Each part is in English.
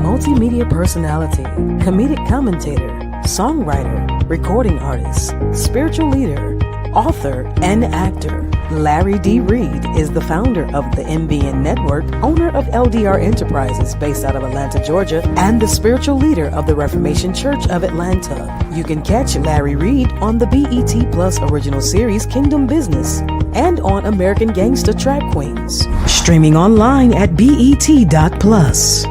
multimedia personality, comedic commentator, songwriter, recording artist, spiritual leader, author, and actor. Larry D. Reid is the founder of the MBN Network, owner of LDR Enterprises based out of Atlanta, Georgia, and the spiritual leader of the Reformation Church of Atlanta. You can catch Larry Reid on the BET Plus original series Kingdom Business and on American Gangsta Track Queens. Streaming online at BET.plus.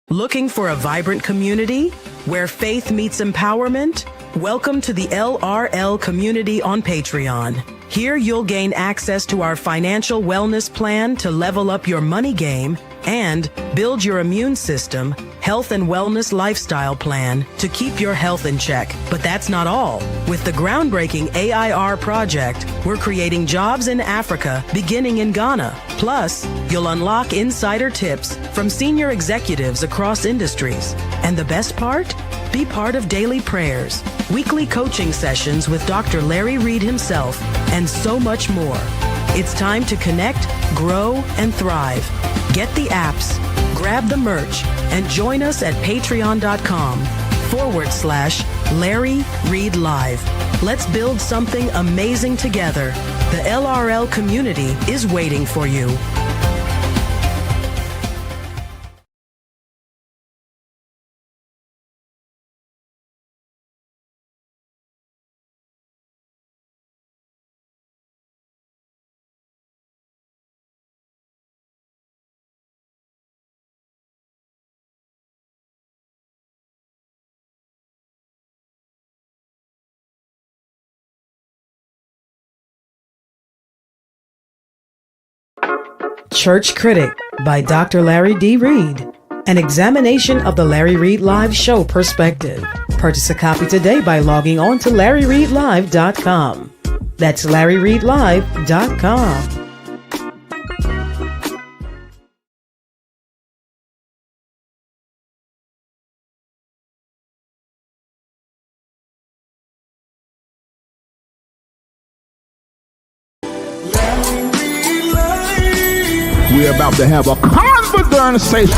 Looking for a vibrant community where faith meets empowerment? Welcome to the LRL community on Patreon. Here you'll gain access to our financial wellness plan to level up your money game and build your immune system, health and wellness lifestyle plan to keep your health in check. But that's not all. With the groundbreaking AIR project, we're creating jobs in Africa beginning in Ghana. Plus, you'll unlock insider tips from senior executives across industries. And the best part? Be part of daily prayers, weekly coaching sessions with Dr. Larry Reid himself, and so much more. It's time to connect, grow, and thrive. Get the apps, grab the merch, and join us at patreon.com/Larry Reid Live. Let's build something amazing together. The LRL community is waiting for you. Church Critic by Dr. Larry D. Reid. An examination of the Larry Reid Live show perspective. Purchase a copy today by logging on to LarryReidLive.com. That's LarryReidLive.com. We're about to have a conversation.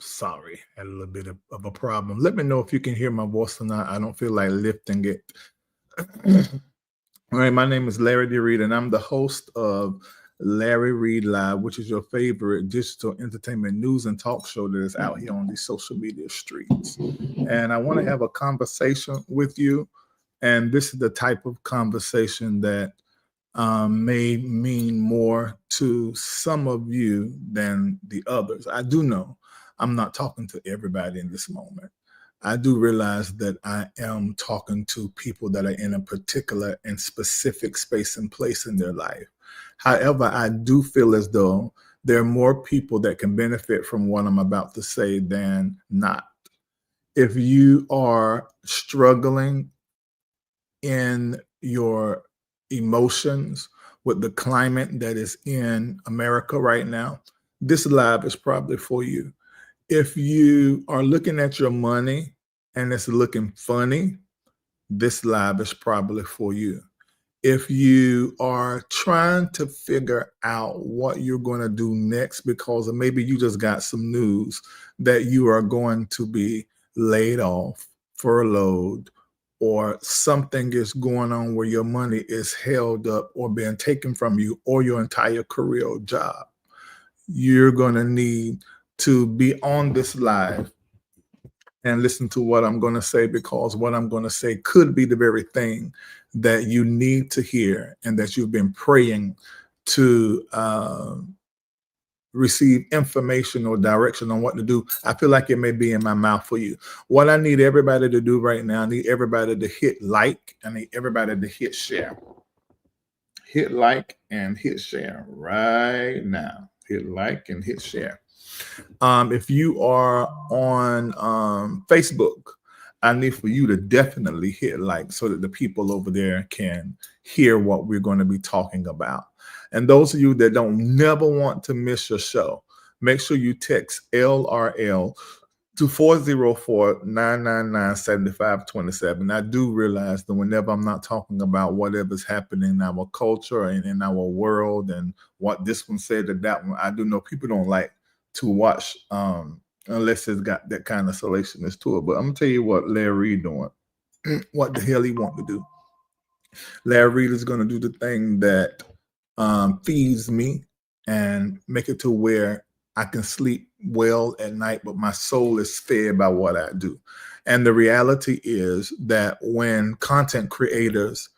Sorry, had a little bit of a problem. Let me know if you can hear my voice or not. I don't feel like lifting it. All right, my name is Larry D. Reid, and I'm the host of Larry Reid Live, which is your favorite digital entertainment news and talk show that is out here on these social media streets. And I want to have a conversation with you. And this is the type of conversation that may mean more to some of you than the others. I do know I'm not talking to everybody in this moment. I do realize that I am talking to people that are in a particular and specific space and place in their life. However, I do feel as though there are more people that can benefit from what I'm about to say than not. If you are struggling in your emotions with the climate that is in America right now, this live is probably for you. If you are looking at your money and it's looking funny, this live is probably for you. If you are trying to figure out what you're going to do next because maybe you just got some news that you are going to be laid off, furloughed, or something is going on where your money is held up or being taken from you or your entire career or job, you're going to need to be on this live and listen to what I'm going to say, because what I'm going to say could be the very thing that you need to hear and that you've been praying to receive information or direction on what to do, I feel like it may be in my mouth for you. What I need everybody to do right now, I need everybody to hit like, I need everybody to hit share. Hit like and hit share right now. Hit like and hit share. If you are on Facebook, I need for you to definitely hit like so that the people over there can hear what we're going to be talking about. And those of you that don't never want to miss your show, make sure you text LRL to 404-999-7527. I do realize that whenever I'm not talking about whatever's happening in our culture and in our world and what this one said to that one, I do know people don't like to watch unless it's got that kind of salacious to it. But I'm gonna tell you what Larry Reid doing. What the hell he want to do? Larry Reid is gonna do the thing that feeds me and make it to where I can sleep well at night, but my soul is fed by what I do. And the reality is that when content creators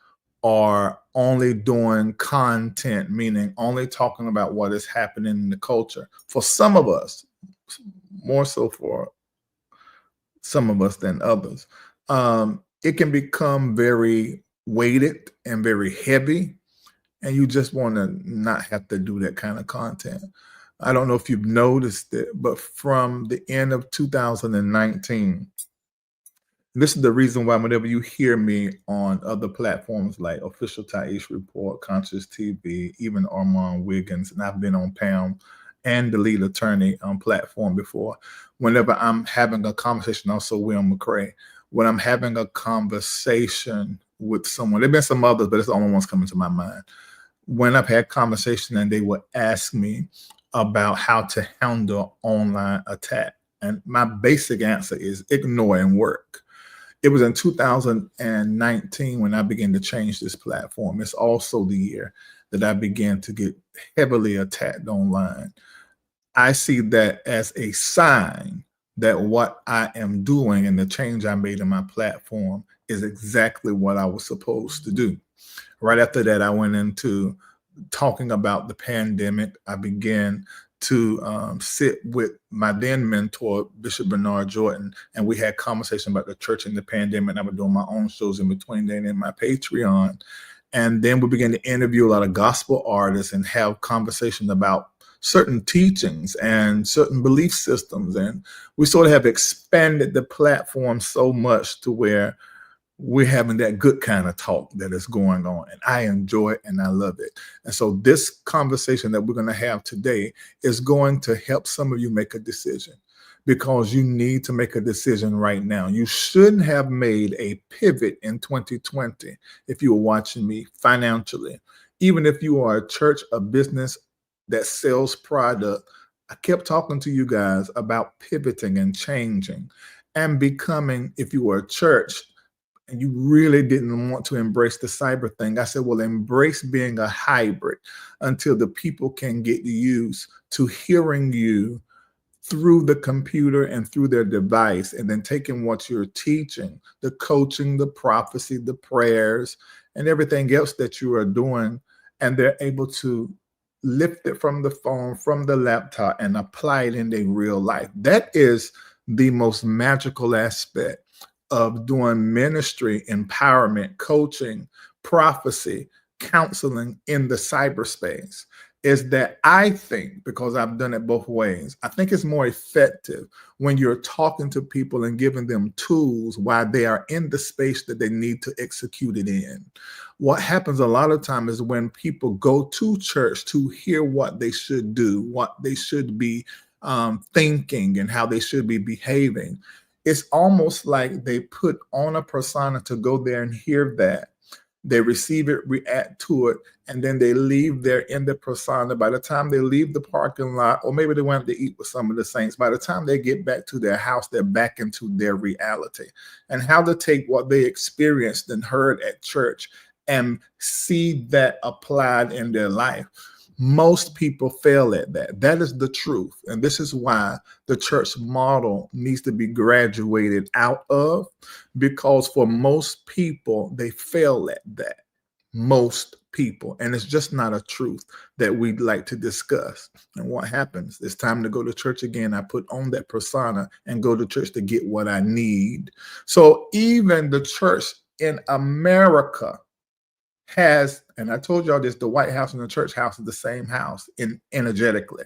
are only doing content, meaning only talking about what is happening in the culture, for some of us, more so for some of us than others, it can become very weighted and very heavy, and you just want to not have to do that kind of content. I don't know if you've noticed it, but from the end of 2019, this is the reason why whenever you hear me on other platforms like Official Taish Report, Conscious TV, even Armand Wiggins, and I've been on Pam and the Lead Attorney platform before, whenever I'm having a conversation, also Will McCrae, when I'm having a conversation with someone, there have been some others, but it's the only ones coming to my mind. When I've had conversation and they would ask me about how to handle online attack, and my basic answer is ignore and work. It was in 2019 when I began to change this platform. It's also the year that I began to get heavily attacked online. I see that as a sign that what I am doing and the change I made in my platform is exactly what I was supposed to do. Right after that, I went into talking about the pandemic. I began to sit with my then mentor, Bishop Bernard Jordan, and we had conversation about the church and the pandemic. I was doing my own shows in between then and my Patreon. And then we began to interview a lot of gospel artists and have conversations about certain teachings and certain belief systems. And we sort of have expanded the platform so much to where we're having that good kind of talk that is going on, and I enjoy it and I love it. And so this conversation that we're going to have today is going to help some of you make a decision, because you need to make a decision right now. You shouldn't have made a pivot in 2020 if you were watching me financially. Even if you are a church, a business that sells product, I kept talking to you guys about pivoting and changing and becoming, if you were a church, and you really didn't want to embrace the cyber thing, I said, well, embrace being a hybrid until the people can get used to hearing you through the computer and through their device, and then taking what you're teaching, the coaching, the prophecy, the prayers, and everything else that you are doing, and they're able to lift it from the phone, from the laptop, and apply it in their real life. That is the most magical aspect of doing ministry, empowerment, coaching, prophecy, counseling in the cyberspace, is that I think, because I've done it both ways, I think it's more effective when you're talking to people and giving them tools while they are in the space that they need to execute it in. What happens a lot of times is when people go to church to hear what they should do, what they should be thinking, and how they should be behaving, it's almost like they put on a persona to go there and hear that. They receive it, react to it, and then they leave there in the persona. By the time they leave the parking lot, or maybe they went to eat with some of the saints, by the time they get back to their house, they're back into their reality. And how to take what they experienced and heard at church and see that applied in their life. Most people fail at that. That is the truth. And this is why the church model needs to be graduated out of, because for most people, they fail at that. Most people. And it's just not a truth that we'd like to discuss. And what happens? It's time to go to church again. I put on that persona and go to church to get what I need. So even the church in America has, and I told y'all this, the White House and the church house is the same house energetically.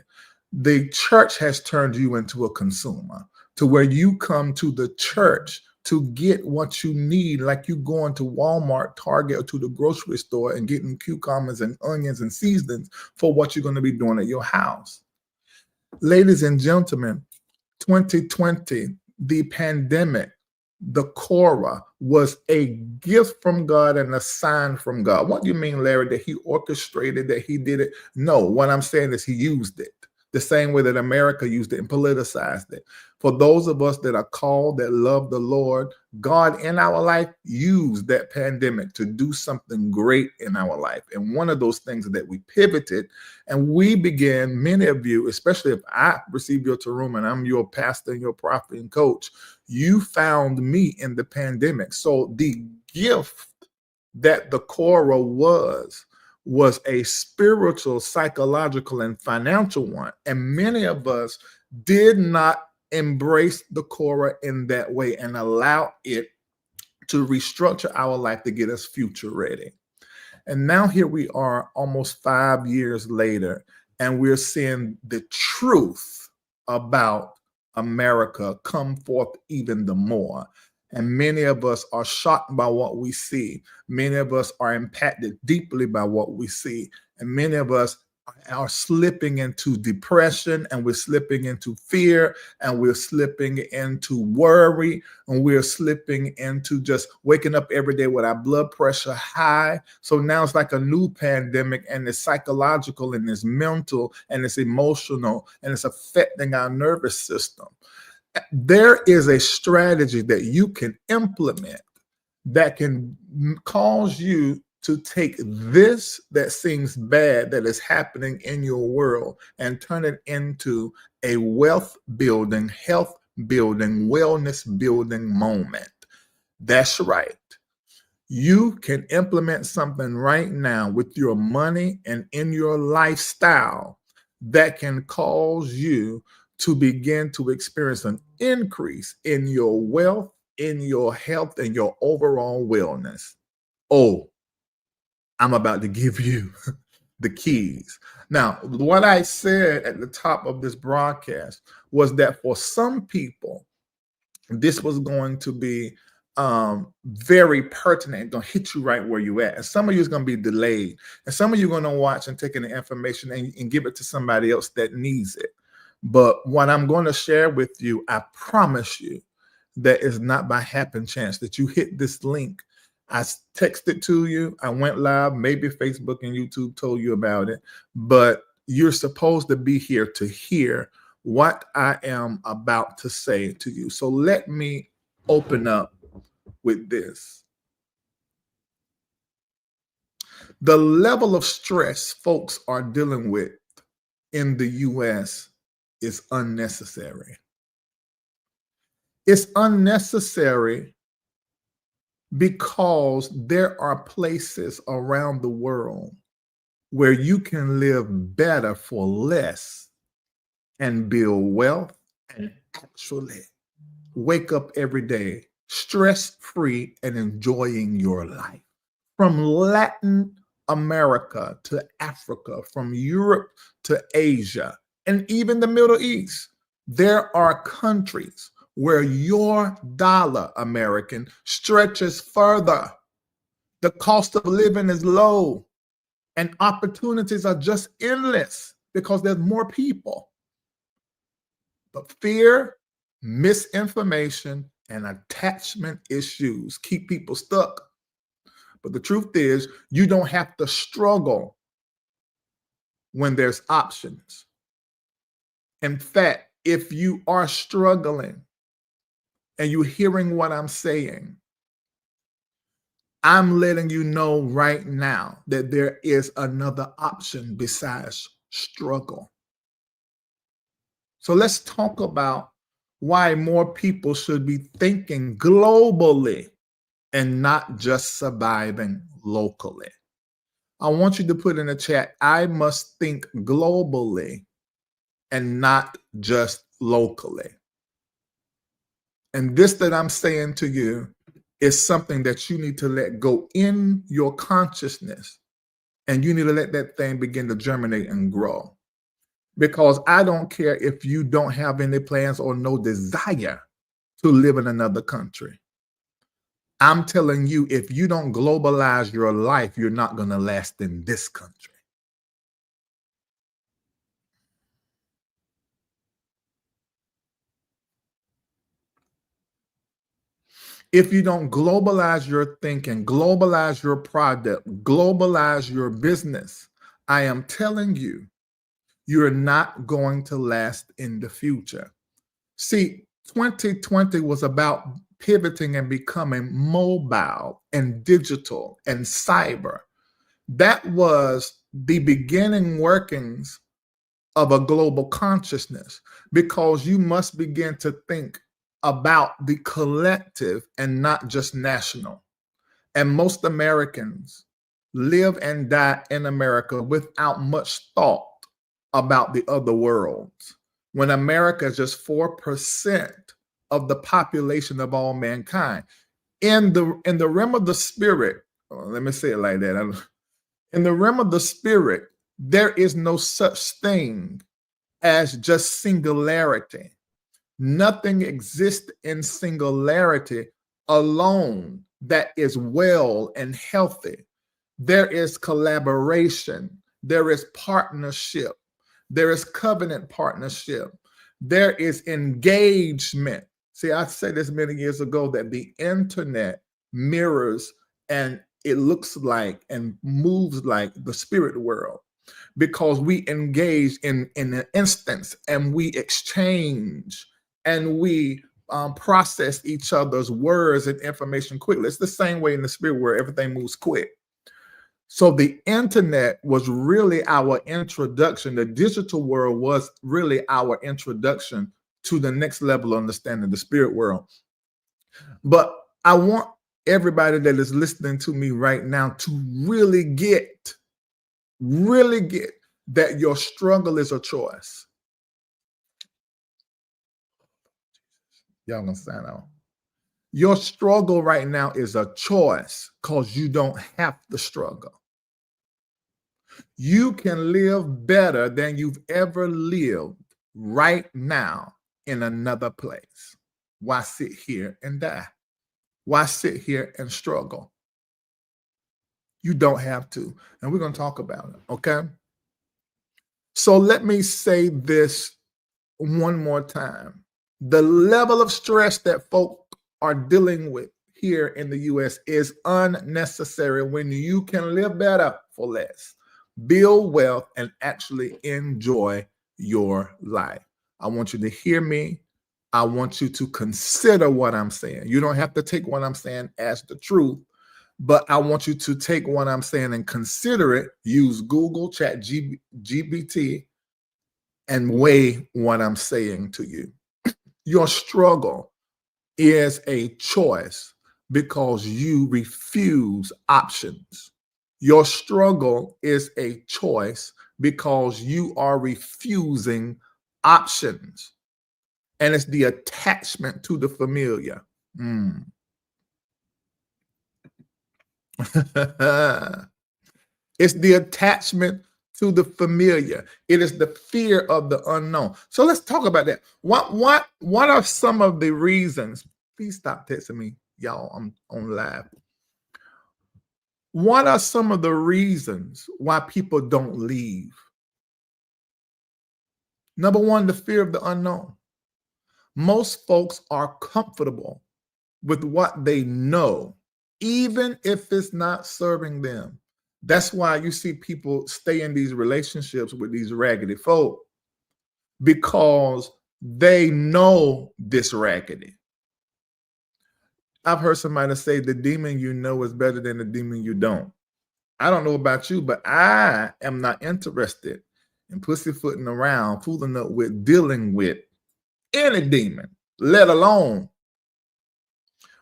The church has turned you into a consumer, to where you come to the church to get what you need, like you going to Walmart, Target, or to the grocery store and getting cucumbers and onions and seasonings for what you're going to be doing at your house. Ladies and gentlemen, 2020, the pandemic, the Korah, was a gift from God and a sign from God. What do you mean, Larry, that he orchestrated, that he did it? No, what I'm saying is he used it the same way that America used it and politicized it. For those of us that are called, that love the Lord, God in our life used that pandemic to do something great in our life. And one of those things that we pivoted and we began, many of you, especially if I received your Taruma and I'm your pastor and your prophet and coach, you found me in the pandemic. So the gift that the Korah was a spiritual, psychological, and financial one. And many of us did not embrace the Korah in that way and allow it to restructure our life to get us future ready. And now here we are almost 5 years later, and we're seeing the truth about America come forth even the more. And many of us are shocked by what we see. Many of us are impacted deeply by what we see. And many of us are slipping into depression, and we're slipping into fear, and we're slipping into worry, and we're slipping into just waking up every day with our blood pressure high. So now it's like a new pandemic, and it's psychological, and it's mental, and it's emotional, and it's affecting our nervous system. There is a strategy that you can implement that can cause you to take this that seems bad that is happening in your world and turn it into a wealth building, health building, wellness building moment. That's right. You can implement something right now with your money and in your lifestyle that can cause you to begin to experience an increase in your wealth, in your health, and your overall wellness. Oh, I'm about to give you the keys. Now, what I said at the top of this broadcast was that for some people, this was going to be very pertinent, going to hit you right where you at. And some of you is going to be delayed. And some of you are going to watch and take in the information and give it to somebody else that needs it. But what I'm going to share with you, I promise you, that is not by happen chance that you hit this link. I texted to you. I went live. Maybe Facebook and YouTube told you about it. But you're supposed to be here to hear what I am about to say to you. So let me open up with this. The level of stress folks are dealing with in the U.S. is unnecessary. It's unnecessary because there are places around the world where you can live better for less and build wealth and actually wake up every day stress-free and enjoying your life. From Latin America to Africa, from Europe to Asia, and even the Middle East, there are countries where your dollar, American, stretches further. The cost of living is low, and opportunities are just endless because there's more people. But fear, misinformation, and attachment issues keep people stuck. But the truth is, you don't have to struggle when there's options. In fact, if you are struggling and you're hearing what I'm saying, I'm letting you know right now that there is another option besides struggle. So let's talk about why more people should be thinking globally and not just surviving locally. I want you to put in the chat, I must think globally and not just locally. And this that I'm saying to you is something that you need to let go in your consciousness. And you need to let that thing begin to germinate and grow. Because I don't care if you don't have any plans or no desire to live in another country. I'm telling you, if you don't globalize your life, you're not going to last in this country. If you don't globalize your thinking, globalize your product, globalize your business, I am telling you, you're not going to last in the future. See, 2020 was about pivoting and becoming mobile and digital and cyber. That was the beginning workings of a global consciousness, because you must begin to think about the collective and not just national. And most Americans live and die in America without much thought about the other worlds, when America is just 4% of the population of all mankind. In the realm of the spirit, let me say it like that. In the realm of the spirit, there is no such thing as just singularity. Nothing exists in singularity alone that is well and healthy. There is collaboration, there is partnership, there is covenant partnership, there is engagement. See, I said this many years ago that the internet mirrors and it looks like and moves like the spirit world, because we engage in an instance and we exchange and we process each other's words and information quickly. It's the same way in the spirit where everything moves quick. So the internet was really our introduction. The digital world was really our introduction to the next level of understanding the spirit world. But I want everybody that is listening to me right now to really get that your struggle is a choice. Y'all gonna sign out. Your struggle right now is a choice, because you don't have to struggle. You can live better than you've ever lived right now in another place. Why sit here and die? Why sit here and struggle? You don't have to. And we're going to talk about it, okay? So let me say this one more time. The level of stress that folk are dealing with here in the U.S. is unnecessary when you can live better for less, build wealth, and actually enjoy your life. I want you to hear me. I want you to consider what I'm saying. You don't have to take what I'm saying as the truth, but I want you to take what I'm saying and consider it. Use Google, Chat GPT, and weigh what I'm saying to you. Your struggle is a choice because you refuse options. Your struggle is a choice because you are refusing options. And it's the attachment to the familiar. It's the attachment to the familiar. It is the fear of the unknown. So let's talk about that. What are some of the reasons? Please stop texting me, y'all. I'm on live. What are some of the reasons why people don't leave? Number one, the fear of the unknown. Most folks are comfortable with what they know, even if it's not serving them. That's why you see people stay in these relationships with these raggedy folk, because they know this raggedy. I've heard somebody say the demon you know is better than the demon you don't. I don't know about you, but I am not interested in pussyfooting around, fooling up with, dealing with any demon, let alone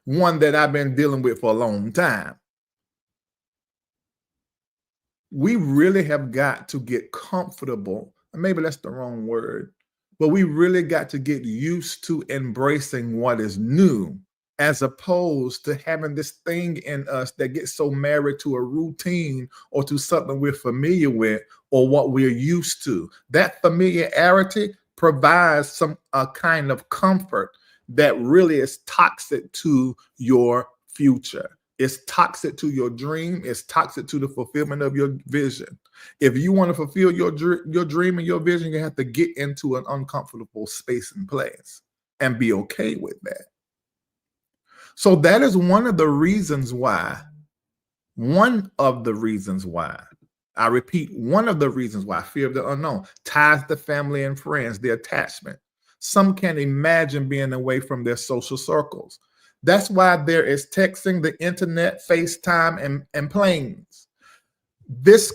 one that I've been dealing with for a long time. We really have got to get comfortable. Maybe that's the wrong word, but we really got to get used to embracing what is new, as opposed to having this thing in us that gets so married to a routine or to something we're familiar with or what we're used to. That familiarity provides some kind of comfort that really is toxic to your future. It's toxic to your dream. It's toxic to the fulfillment of your vision. If you want to fulfill your dream and your vision, you have to get into an uncomfortable space and place and be okay with that. So that is one of the reasons why, I repeat, one of the reasons why fear of the unknown ties the family and friends, the attachment. Some can't imagine being away from their social circles. That's why there is texting, the internet, FaceTime, and planes. This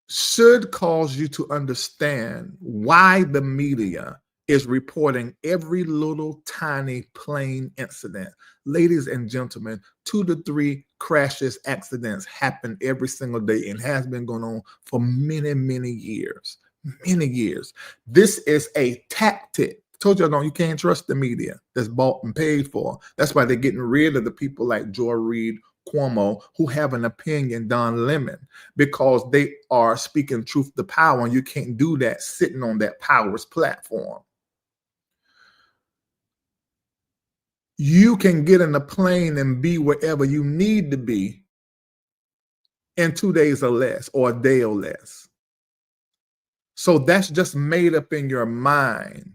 should cause you to understand why the media is reporting every little tiny plane incident. Ladies and gentlemen, 2 to 3 crashes, accidents happen every single day and has been going on for many, many years. Many years. This is a tactic. Told y'all, you can't trust the media that's bought and paid for. That's why they're getting rid of the people like Reid, Cuomo, who have an opinion, Don Lemon, because they are speaking truth to power, and you can't do that sitting on that power's platform. You can get in a plane and be wherever you need to be in 2 days or less, or a day or less. So that's just made up in your mind.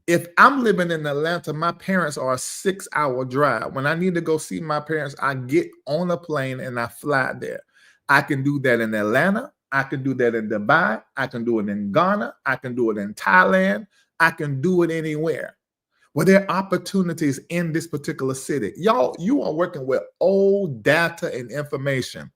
If I'm living in Atlanta, my parents are a 6-hour drive. When I need to go see my parents, I get on a plane and I fly there. I can do that in Atlanta. I can do that in Dubai. I can do it in Ghana. I can do it in Thailand. I can do it anywhere. Well, there are opportunities in this particular city. Y'all, you are working with old data and information.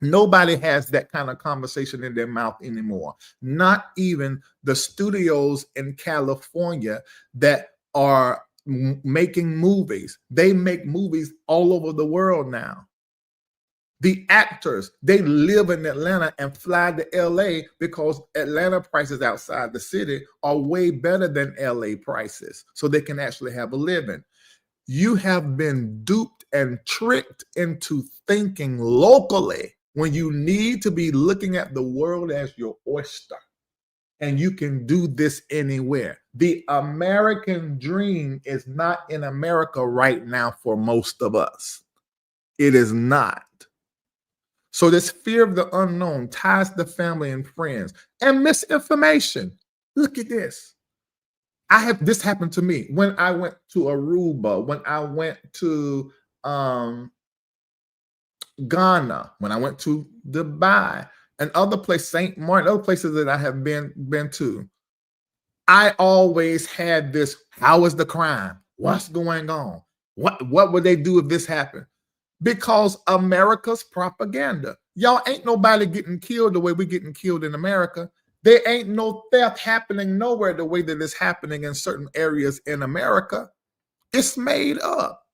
Nobody has that kind of conversation in their mouth anymore. Not even the studios in California that are making movies. They make movies all over the world now. The actors, they live in Atlanta and fly to LA because Atlanta prices outside the city are way better than LA prices, so they can actually have a living. You have been duped and tricked into thinking locally when you need to be looking at the world as your oyster. And you can do this anywhere. The American dream is not in America right now for most of us. It is not. So this fear of the unknown ties the family and friends and misinformation. Look at this. This happened to me when I went to Aruba, when I went to Ghana, when I went to Dubai, and other places, St. Martin, other places that I have been to. I always had this, how is the crime? What's going on? What would they do if this happened? Because America's propaganda. Y'all, ain't nobody getting killed the way we're getting killed in America. There ain't no theft happening nowhere the way that it's happening in certain areas in America. It's made up.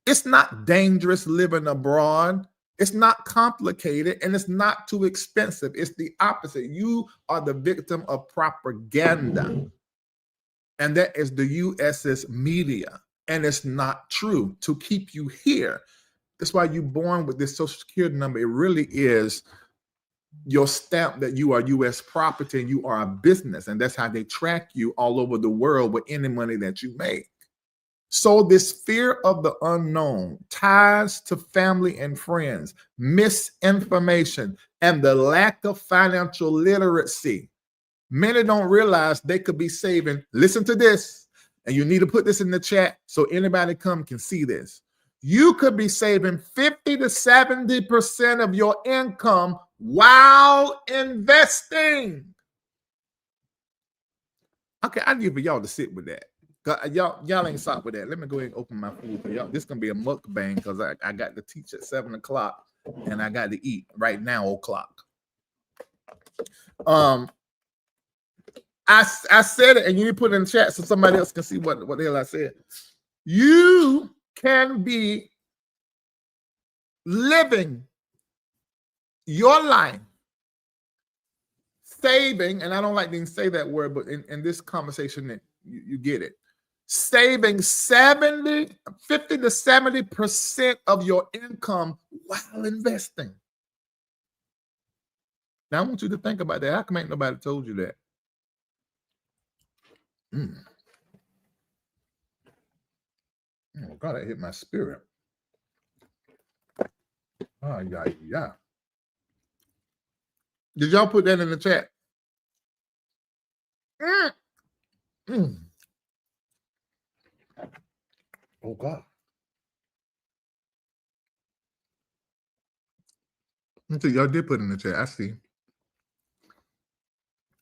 It's not dangerous living abroad. It's not complicated, and it's not too expensive. It's the opposite. You are the victim of propaganda. And that is the US's media. And it's not true to keep you here. That's why you're born with this Social Security number. It really is your stamp that you are U.S. property and you are a business. And that's how they track you all over the world with any money that you make. So this fear of the unknown ties to family and friends, misinformation, and the lack of financial literacy. Many don't realize they could be saving. Listen to this, and you need to put this in the chat so anybody can see this. You could be saving 50 to 70% of your income while investing. Okay, I need for y'all to sit with that. Y'all ain't stop with that. Let me go ahead and open my food for y'all. This is gonna be a mukbang because I got to teach at 7 o'clock and I got to eat right now o'clock. I said it, and you need to put it in the chat so somebody else can see what the hell I said. You can be living your life saving, and I don't like to say that word, but in this conversation, you get it. Saving 50 to 70% of your income while investing. Now, I want you to think about that. How come ain't nobody told you that? Oh, God, that hit my spirit. Oh, yeah. Did y'all put that in the chat? Oh, God. Y'all did put it in the chat. I see.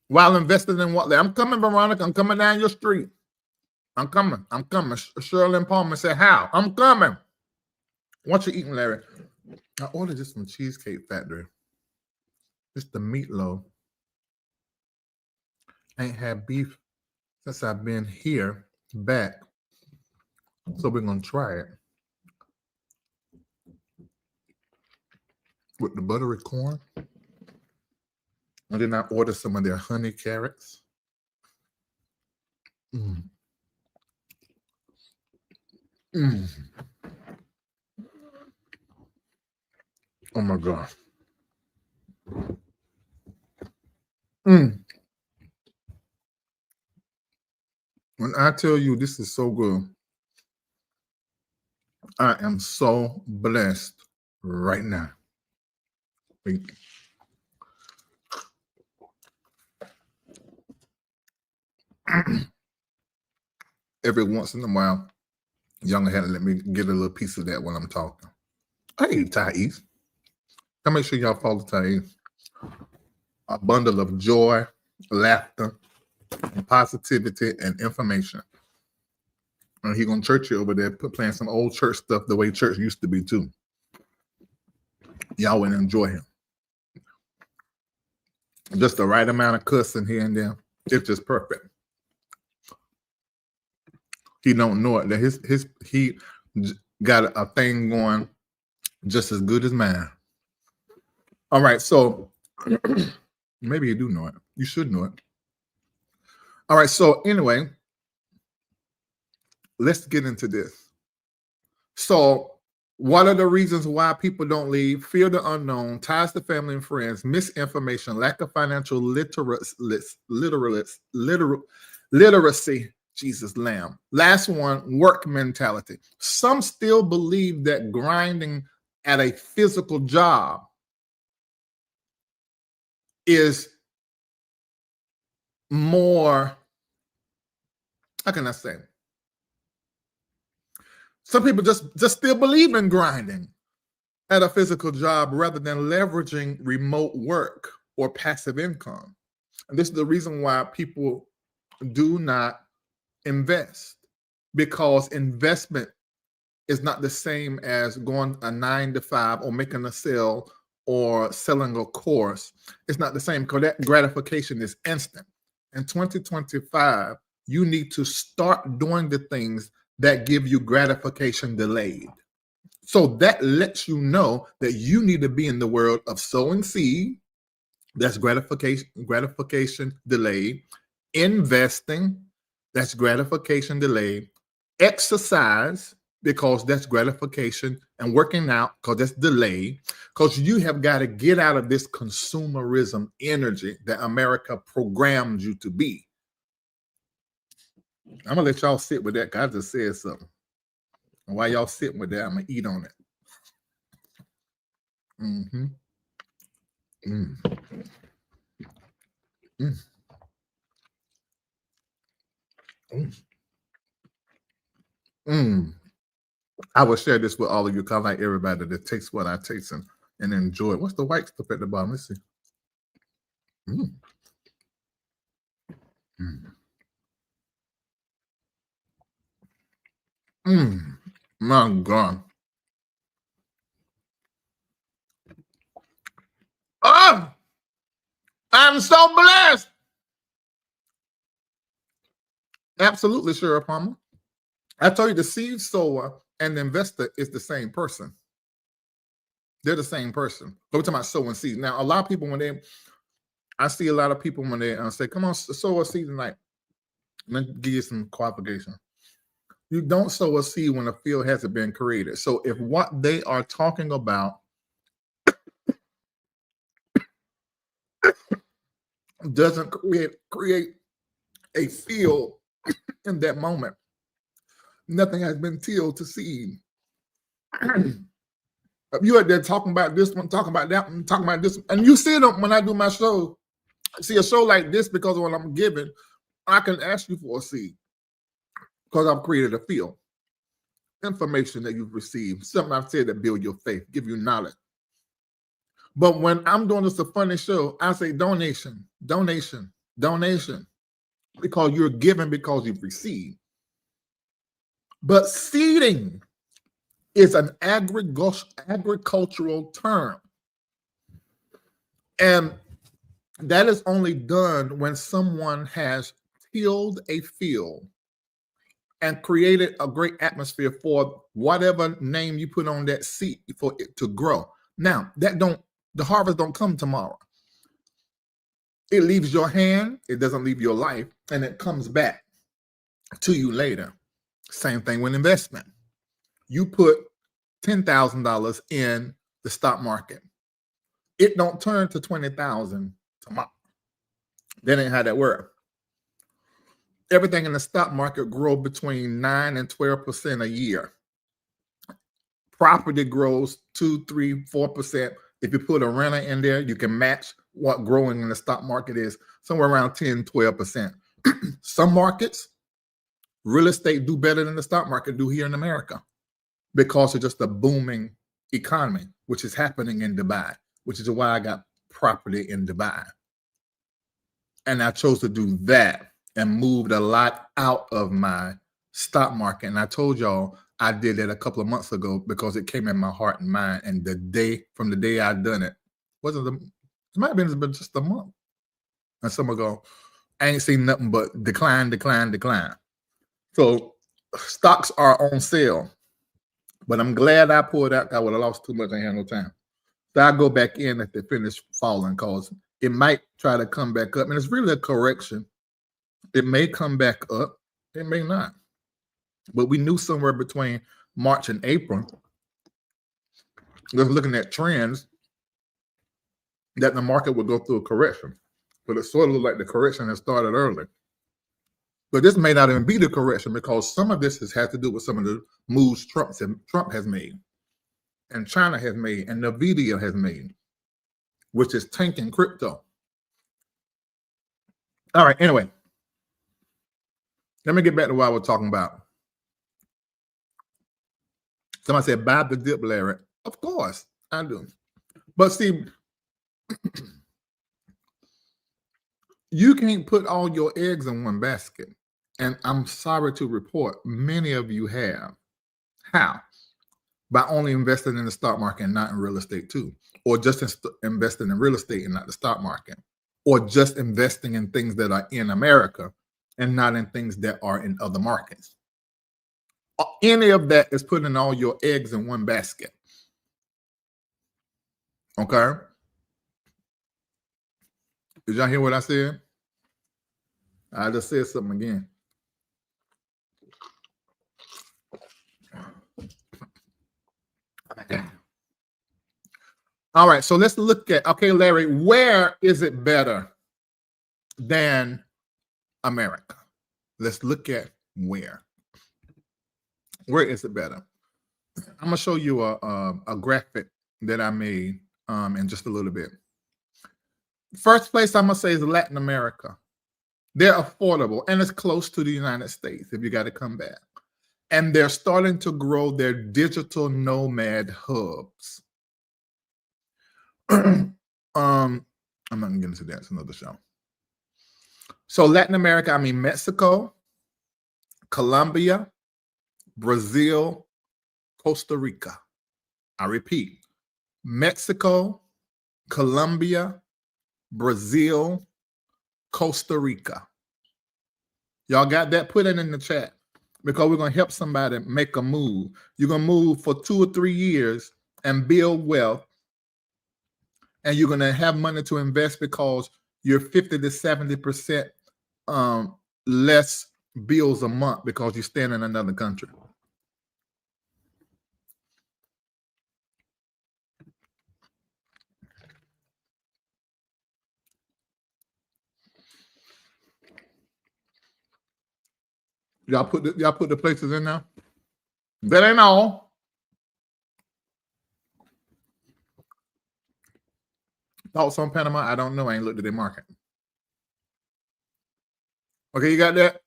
While investing in what? I'm coming, Veronica. I'm coming down your street. I'm coming. Shirley Palmer said, how? I'm coming. What you eating, Larry? I ordered this from Cheesecake Factory. It's the meatloaf. Ain't had beef since I've been here back. So we're going to try it. With the buttery corn. And then I ordered some of their honey carrots. Oh my God. When I tell you this is so good, I am so blessed right now. Every once in a while, y'all had to let me get a little piece of that while I'm talking. Hey, Thais. I'll make sure y'all follow Thais. A bundle of joy, laughter, and positivity, and information. And he's going to church you over there, playing some old church stuff the way church used to be too. Y'all would enjoy him. Just the right amount of cussing here and there. It's just perfect. He don't know it. That he got a thing going just as good as mine. All right, so maybe you do know it. You should know it. All right, so anyway, let's get into this. So what are the reasons why people don't leave? Fear the unknown, ties to family and friends, misinformation, lack of financial literacy. Jesus lamb. Last one, work mentality. Some still believe that grinding at a physical job is more, how can I say? Some people just still believe in grinding at a physical job rather than leveraging remote work or passive income. And this is the reason why people do not invest, because investment is not the same as going a 9 to 5 or making a sale or selling a course. It's not the same because that gratification is instant. In 2025, you need to start doing the things that give you gratification delayed. So that lets you know that you need to be in the world of sowing seed, that's gratification delayed, investing, that's gratification delayed, exercise, because that's gratification, and working out, because that's delayed, because you have got to get out of this consumerism energy that America programmed you to be. I'm going to let y'all sit with that because I just said something. And while y'all sitting with that, I'm going to eat on it. I will share this with all of you because I like everybody that takes what I taste and enjoy it. What's the white stuff at the bottom? Let's see. My God. Oh, I'm so blessed. Absolutely, Sheriff Palmer. I told you the seed sower and the investor is the same person. They're the same person. But we're talking about sowing seeds. Now, a lot of people, I see a lot of people when they say, come on, sow a seed tonight. Let me give you some qualification. You don't sow a seed when a field hasn't been created. So if what they are talking about doesn't create a field in that moment, nothing has been tilled to seed. You are there talking about this one, talking about that one, talking about this one. And you see them when I do my show. See a show like this because of what I'm giving, I can ask you for a seed because I've created a field. Information that you've received, something I've said that build your faith, give you knowledge. But when I'm doing this a funny show, I say donation, donation, donation, because you're giving because you've received. But seeding is an agricultural term. And that is only done when someone has tilled a field and created a great atmosphere for whatever name you put on that seed for it to grow. Now, the harvest don't come tomorrow. It leaves your hand, it doesn't leave your life, and it comes back to you later. Same thing with investment. You put $10,000 in the stock market. It don't turn to $20,000 tomorrow. That ain't how that works. Everything in the stock market grows between 9 and 12% a year. Property grows 2, 3, 4%. If you put a renter in there, you can match what growing in the stock market is, somewhere around 10, 12%. Some markets, real estate do better than the stock market do here in America because it's just a booming economy, which is happening in Dubai, which is why I got property in Dubai. And I chose to do that and moved a lot out of my stock market. And I told y'all I did that a couple of months ago because it came in my heart and mind. And from the day I done it, it might have been just a month. And someone go, I ain't seen nothing but decline, decline, decline. So stocks are on sale. But I'm glad I pulled out. I would have lost too much. I ain't had no time. So I go back in if they finish falling because it might try to come back up. And it's really a correction. It may come back up. It may not. But we knew somewhere between March and April, just looking at trends, that the market would go through a correction. But it sort of looked like the correction has started early. But this may not even be the correction because some of this has had to do with some of the moves Trump has made and China has made and NVIDIA has made, which is tanking crypto. All right, anyway. Let me get back to what I was talking about. Somebody said, buy the dip, Larry. Of course, I do. But see, you can't put all your eggs in one basket. And I'm sorry to report, many of you have. How? By only investing in the stock market and not in real estate too. Or just investing in real estate and not the stock market. Or just investing in things that are in America and not in things that are in other markets. Any of that is putting all your eggs in one basket. Okay? Did y'all hear what I said? I just said something again. All right, so let's look at, okay, Larry, where is it better than America? Let's look at where. Where is it better? I'm going to show you a graphic that I made in just a little bit. First place I'm going to say is Latin America. They're affordable, and it's close to the United States if you got to come back. And they're starting to grow their digital nomad hubs. I'm not going to get into that. It's another show. So Latin America, I mean Mexico, Colombia, Brazil, Costa Rica. I repeat, Mexico, Colombia, Brazil, Costa Rica. Y'all got that? Put it in the chat because we're going to help somebody make a move. You're going to move for 2 or 3 years and build wealth, and you're going to have money to invest because you're 50 to 70% less bills a month because you stand in another country. Y'all put the places in now. That ain't all. Thoughts on Panama? I don't know. I ain't looked at their market. Okay, you got that?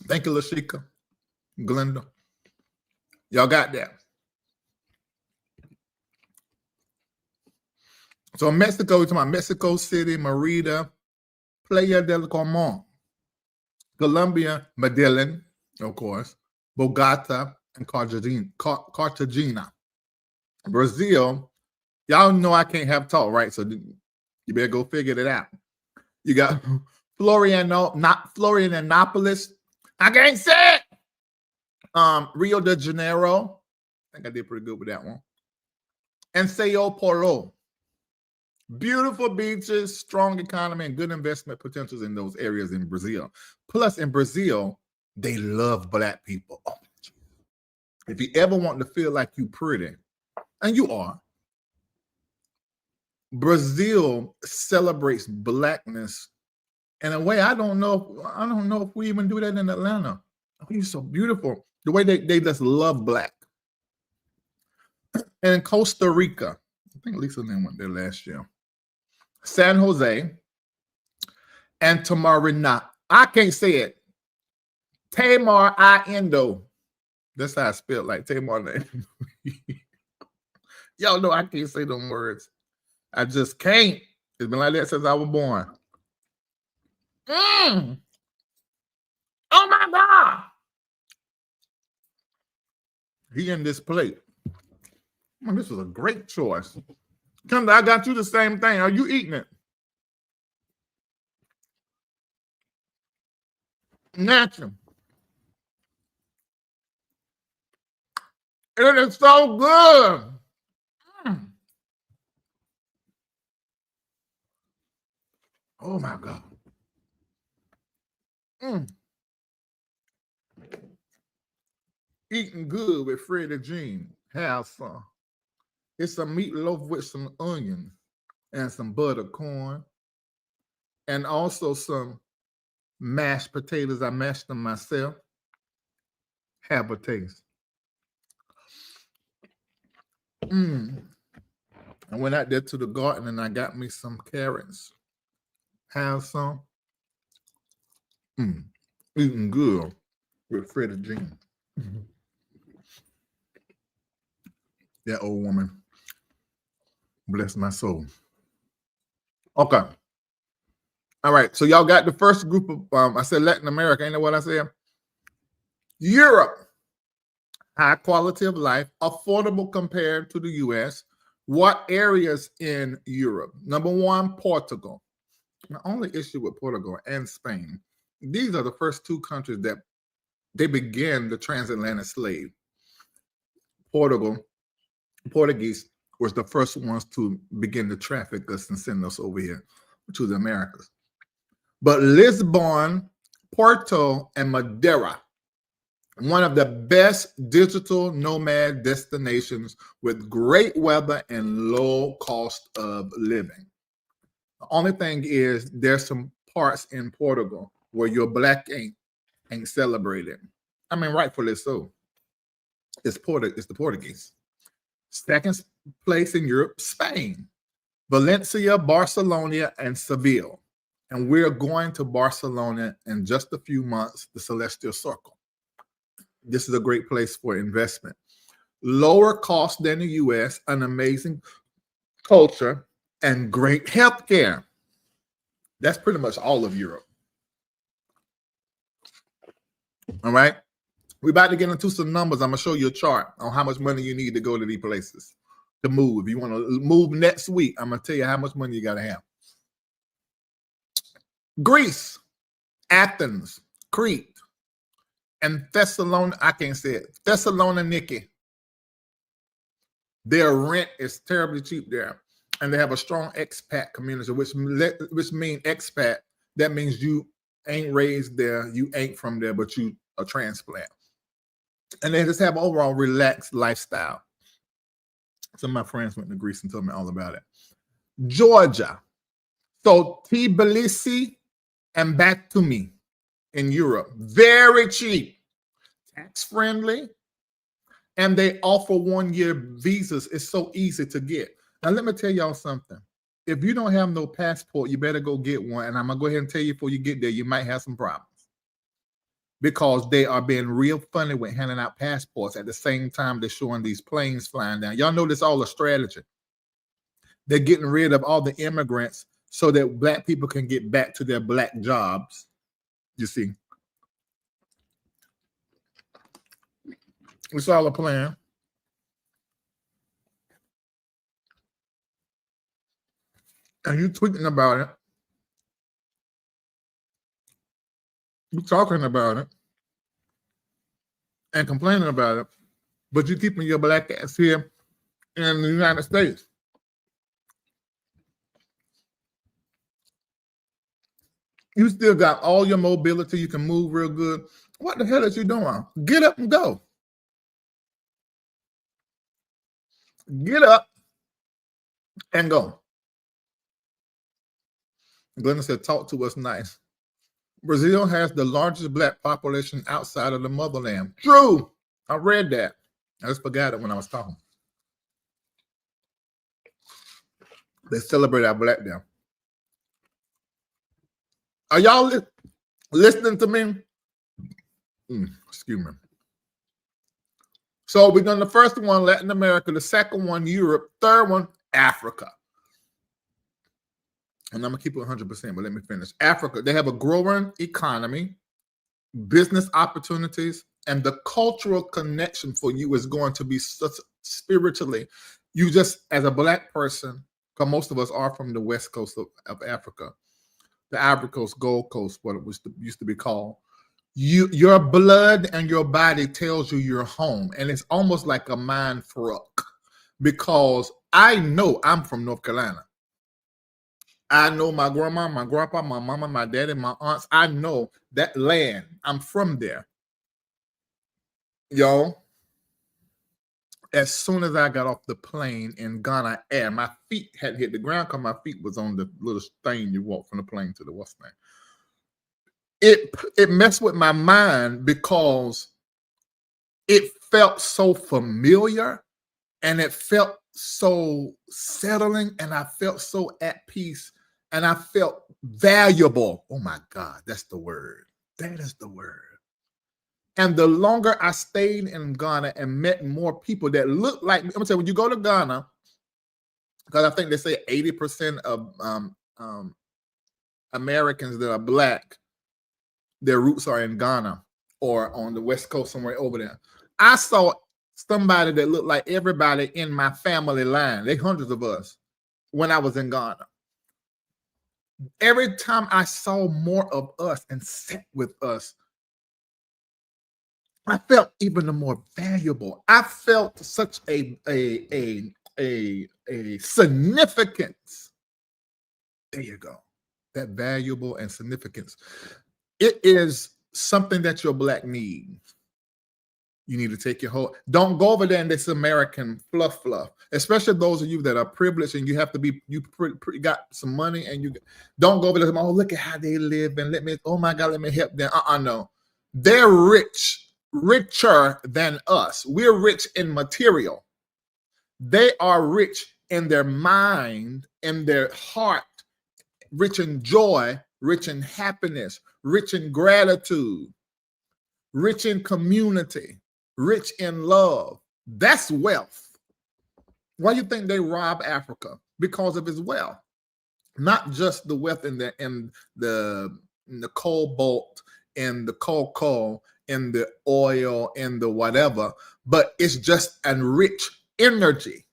Thank you, Lashika, Glenda. Y'all got that? So Mexico, we're talking about Mexico City, Merida, Playa del Carmen, Colombia, Medellin, of course, Bogota, and Cartagena. Brazil, y'all know I can't have talk, right? So you better go figure it out. You got Florianopolis. I can't say it. Rio de Janeiro. I think I did pretty good with that one. And Sao Paulo. Beautiful beaches, strong economy, and good investment potentials in those areas in Brazil. Plus, in Brazil, they love Black people. Oh, if you ever want to feel like you pretty, and you are, Brazil celebrates Blackness in a way I don't know if we even do that in Atlanta. Oh, you're so beautiful. The way they just love Black. And in Costa Rica, I think Lisa and them went there last year. San Jose and Tamarina. I can't say it. Tamar Indo. That's how I spell like Tamar name. Y'all know I can't say them words. I just can't. It's been like that since I was born. Oh my God. He in this plate. Man, this was a great choice. Kendra, I got you the same thing. Are you eating it? Natural. It is so good. Oh my God. Eating good with Freddie Jean. Have some. It's a meatloaf with some onions and some buttered corn, and also some mashed potatoes. I mashed them myself. Have a taste. I went out there to the garden and I got me some carrots. Have some. Eating good with Freddie Jean. That old woman. Bless my soul. Okay. All right. So y'all got the first group of, I said Latin America. Ain't that what I said? Europe. High quality of life. Affordable compared to the U.S. What areas in Europe? Number 1, Portugal. The only issue with Portugal and Spain, these are the first 2 countries that they began the transatlantic slave. Portuguese was the first ones to begin to traffic us and send us over here to the Americas. But Lisbon, Porto, and Madeira, one of the best digital nomad destinations with great weather and low cost of living. The only thing is there's some parts in Portugal where your Black ain't celebrated. I mean, rightfully so. It's the Portuguese. Second place in Europe, Spain, Valencia, Barcelona, and Seville. And we're going to Barcelona in just a few months, the Celestial Circle. This is a great place for investment. Lower cost than the U.S., an amazing culture, and great health care. That's pretty much all of Europe. All right. We're about to get into some numbers. I'm going to show you a chart on how much money you need to go to these places to move. If you want to move next week, I'm going to tell you how much money you got to have. Greece, Athens, Crete, and Thessalonica. I can't say it. Thessaloniki. Their rent is terribly cheap there. And they have a strong expat community, which means expat. That means you ain't raised there, you ain't from there, but you a transplant. And they just have overall relaxed lifestyle. Some of my friends went to Greece and told me all about it. Georgia. So Tbilisi and Batumi in Europe. Very cheap. Tax friendly. And they offer 1-year visas. It's so easy to get. Now, let me tell y'all something. If you don't have no passport, you better go get one. And I'm going to go ahead and tell you before you get there, you might have some problems. Because they are being real funny with handing out passports at the same time they're showing these planes flying down. Y'all know this all a strategy. They're getting rid of all the immigrants so that black people can get back to their black jobs. You see. It's all a plan. And you tweeting about it. You talking about it. And complaining about it. But you keeping your black ass here in the United States. You still got all your mobility. You can move real good. What the hell is you doing? Get up and go. Get up and go. Glenn said, talk to us nice. Brazil has the largest black population outside of the motherland. True. I read that. I just forgot it when I was talking. They celebrate our black day. Are y'all listening to me? Excuse me. So we've done the first one, Latin America, the second one, Europe, third one, Africa. And I'm going to keep it 100%, but let me finish. Africa, they have a growing economy, business opportunities, and the cultural connection for you is going to be such spiritually. You just, as a black person, because most of us are from the west coast of Africa, the Ivory Coast, Gold Coast, what it used to be called. Your blood and your body tells you you're home. And it's almost like a mind fuck, because I know I'm from North Carolina. I know my grandma, my grandpa, my mama, my daddy, my aunts. I know that land. I'm from there. Yo, as soon as I got off the plane in Ghana Air, my feet hadn't hit the ground because my feet was on the little thing you walk from the plane to the what's name. It messed with my mind because it felt so familiar and it felt so settling and I felt so at peace and I felt valuable. Oh my God, that's the word. That is the word. And the longer I stayed in Ghana and met more people that looked like me, I'm gonna say when you go to Ghana, because I think they say 80% of Americans that are black, their roots are in Ghana or on the West Coast, somewhere over there. I saw somebody that looked like everybody in my family line. They hundreds of us when I was in Ghana. Every time I saw more of us and sat with us, I felt even more valuable. I felt such a significance. There you go. That valuable and significance. It is something that your black needs. You need to take your whole. Don't go over there in this American fluff, especially those of you that are privileged and you have to be, you got some money and you don't go over there. Oh, look at how they live and let me, oh my God, let me help them. No. They're rich, richer than us. We're rich in material. They are rich in their mind, in their heart, rich in joy, rich in happiness, rich in gratitude, rich in community, rich in love. That's wealth. Why do you think they rob Africa? Because of his wealth. Not just the wealth in the cobalt and the cocoa in the oil, in the whatever, but it's just a rich energy.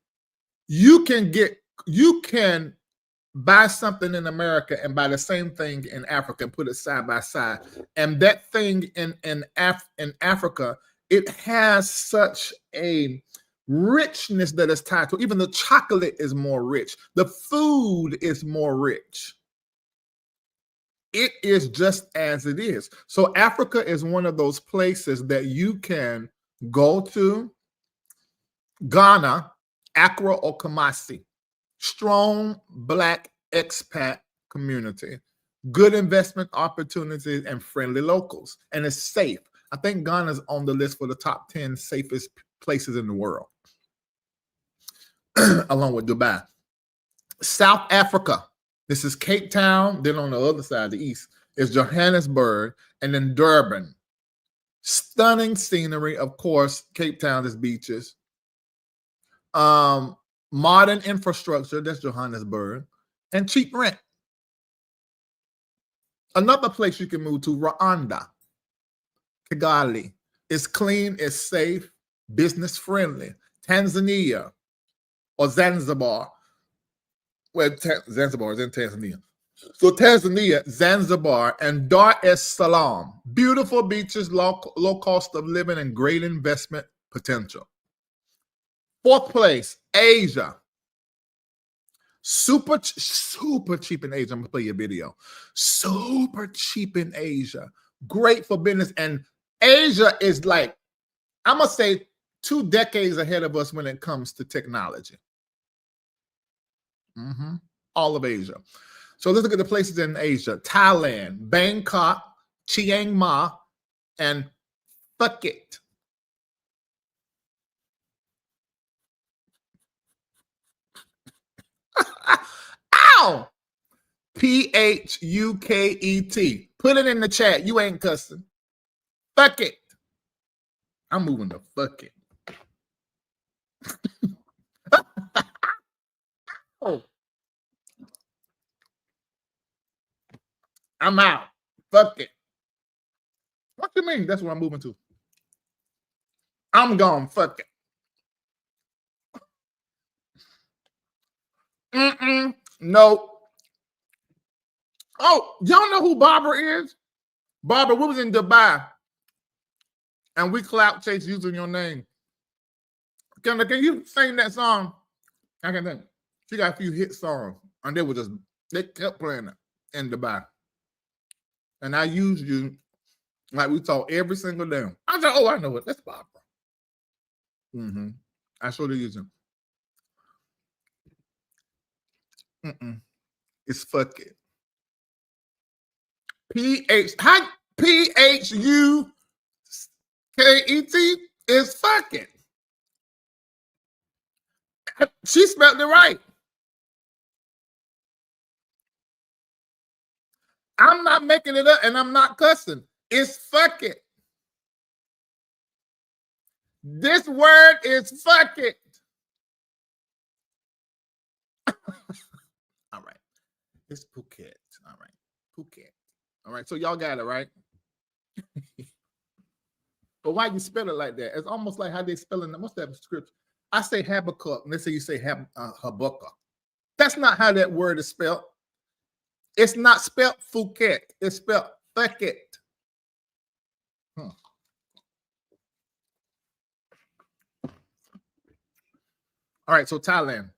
You can buy something in America and buy the same thing in Africa and put it side by side. And that thing in Africa, it has such a richness that is tied to. Even the chocolate is more rich. The food is more rich. It is just as it is. So Africa is one of those places that you can go to. Ghana, Accra or Kumasi. Strong Black expat community, good investment opportunities, and friendly locals. And it's safe. I think Ghana's on the list for the top 10 safest places in the world, along with Dubai. South Africa. This is Cape Town. Then on the other side, the east, is Johannesburg, and then Durban. Stunning scenery, of course. Cape Town is beaches. Modern infrastructure, that's Johannesburg, and cheap rent. Another place you can move to, Rwanda, Kigali. It's clean, it's safe, business friendly. Tanzania or Zanzibar. Well, Zanzibar is in Tanzania. So Tanzania, Zanzibar, and Dar es Salaam. Beautiful beaches, low cost of living, and great investment potential. Fourth place, Asia. Super cheap in Asia. I'm going to play your video. Super cheap in Asia. Great for business. And Asia is like, I'm going to say 2 decades ahead of us when it comes to technology. All of Asia. So let's look at the places in Asia. Thailand, Bangkok, Chiang Mai, and Phuket. Ow! Phuket. Put it in the chat. You ain't cussing. Fuck it. I'm moving to fuck it. Oh. I'm out. Fuck it. What you mean? That's where I'm moving to. I'm gone. Fuck it. No. Oh, y'all know who Barbara is? Barbara, we was in Dubai, and we clout chase using your name. Can you sing that song? I can think. She got a few hit songs, and they kept playing it in Dubai. And I used you like we talk every single day. I said, oh, I know it. That's Barbara. I showed her using. It's fuck it. Phuket is fucking. She spelled it right. I'm not making it up, and I'm not cussing. It's fucking. This word is fucking. All right. It's Phuket. All right. Phuket. All right. So y'all got it, right? But why you spell it like that? It's almost like how they spelling. What's that script? I say Habakkuk, and they say you say Habakkuk. That's not how that word is spelled. It's not spelled Phuket. It's spelled Phuket. All right, so Thailand,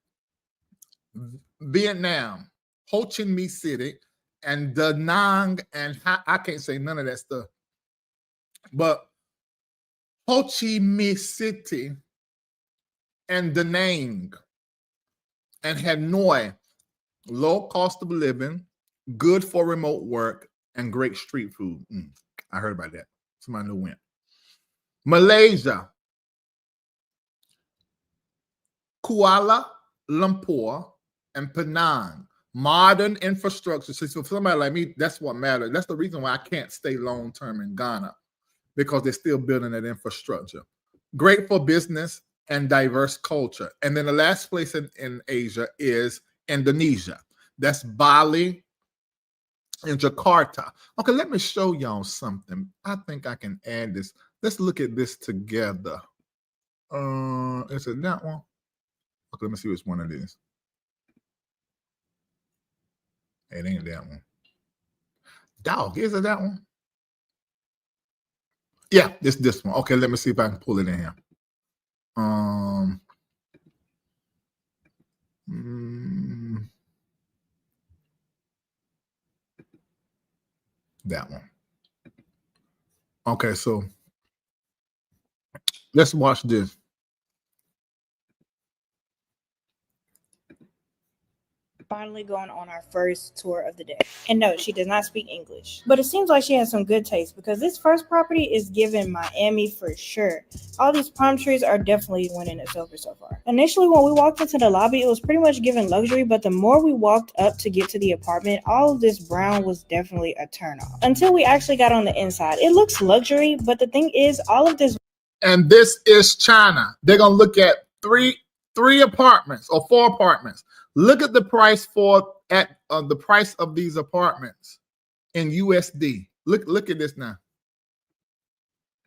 Vietnam, Ho Chi Minh City, and Da Nang, and I can't say none of that stuff. But Ho Chi Minh City and Da Nang and Hanoi, low cost of living, good for remote work, and great street food. I heard about that. Somebody knew went. Malaysia, Kuala Lumpur, and Penang. Modern infrastructure. So for somebody like me, that's what matters. That's the reason why I can't stay long-term in Ghana, because they're still building that infrastructure. Great for business and diverse culture. And then the last place in Asia is Indonesia. That's Bali, in Jakarta. Okay, let me show y'all something. I think I can add this. Let's look at this together. Is it that one? Okay, let me see which one it is. It ain't that one. Dog, is it that one? Yeah, it's this one. Okay, let me see if I can pull it in here. That one. Okay, so let's watch this. Finally going on our first tour of the day. And no, she does not speak English. But it seems like she has some good taste because this first property is giving Miami for sure. All these palm trees are definitely winning us over so far. Initially, when we walked into the lobby, it was pretty much giving luxury, but the more we walked up to get to the apartment, all of this brown was definitely a turnoff. Until we actually got on the inside. It looks luxury, but the thing is, all of this... And this is China. They're going to look at three apartments or 4 apartments. Look at the price the price of these apartments in USD. Look at this now.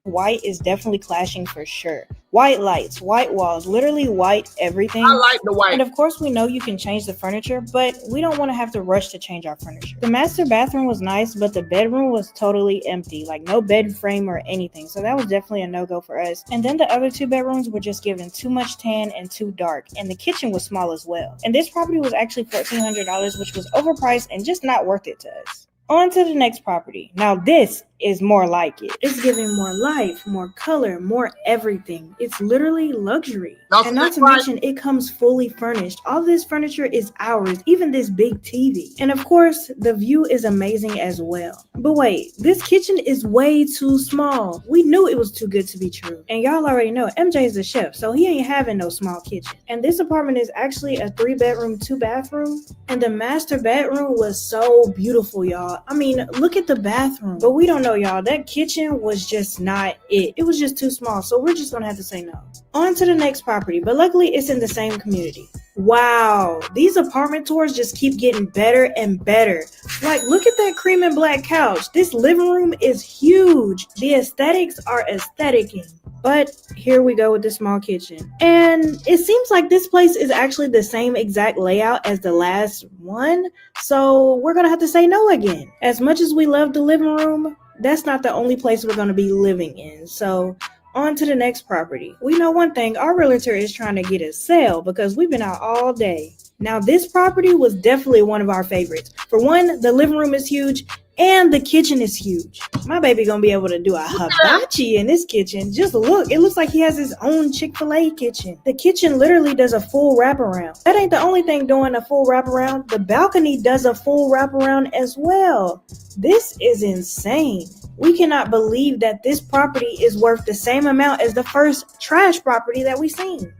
White is definitely clashing for sure. White lights, white walls, literally white everything. I like the white. And of course, we know you can change the furniture, but we don't want to have to rush to change our furniture. The master bathroom was nice, but the bedroom was totally empty, like no bed frame or anything. So that was definitely a no-go for us. And then the other 2 bedrooms were just given too much tan and too dark. And the kitchen was small as well. And this property was actually $1,400, which was overpriced and just not worth it to us. On to the next property. Now this is more like it. It's giving more life, more color, more everything. It's literally luxury. And not to mention, it comes fully furnished. All this furniture is ours, even this big TV. And of course, the view is amazing as well. But wait, this kitchen is way too small. We knew it was too good to be true. And y'all already know, MJ is a chef, so he ain't having no small kitchen. And this apartment is actually a 3-bedroom, 2-bathroom. And the master bedroom was so beautiful, y'all. I mean, look at the bathroom. But we don't know, y'all. That kitchen was just not it. It was just too small, so we're just gonna have to say no. On to the next property, but luckily it's in the same community. Wow, these apartment tours just keep getting better and better. Like, look at that cream and black couch. This living room is huge. The aesthetics are aestheticing. But here we go with the small kitchen. And it seems like this place is actually the same exact layout as the last one. So we're gonna have to say no again. As much as we love the living room, that's not the only place we're gonna be living in. So on to the next property. We know one thing, our realtor is trying to get a sale because we've been out all day. Now this property was definitely one of our favorites. For one, the living room is huge and the kitchen is huge. My baby gonna be able to do a hibachi in this kitchen. Just look, it looks like he has his own Chick-fil-A kitchen. The kitchen literally does a full wraparound. That ain't the only thing doing a full wraparound. The balcony does a full wraparound as well. This is insane. We cannot believe that this property is worth the same amount as the first trash property that we seen.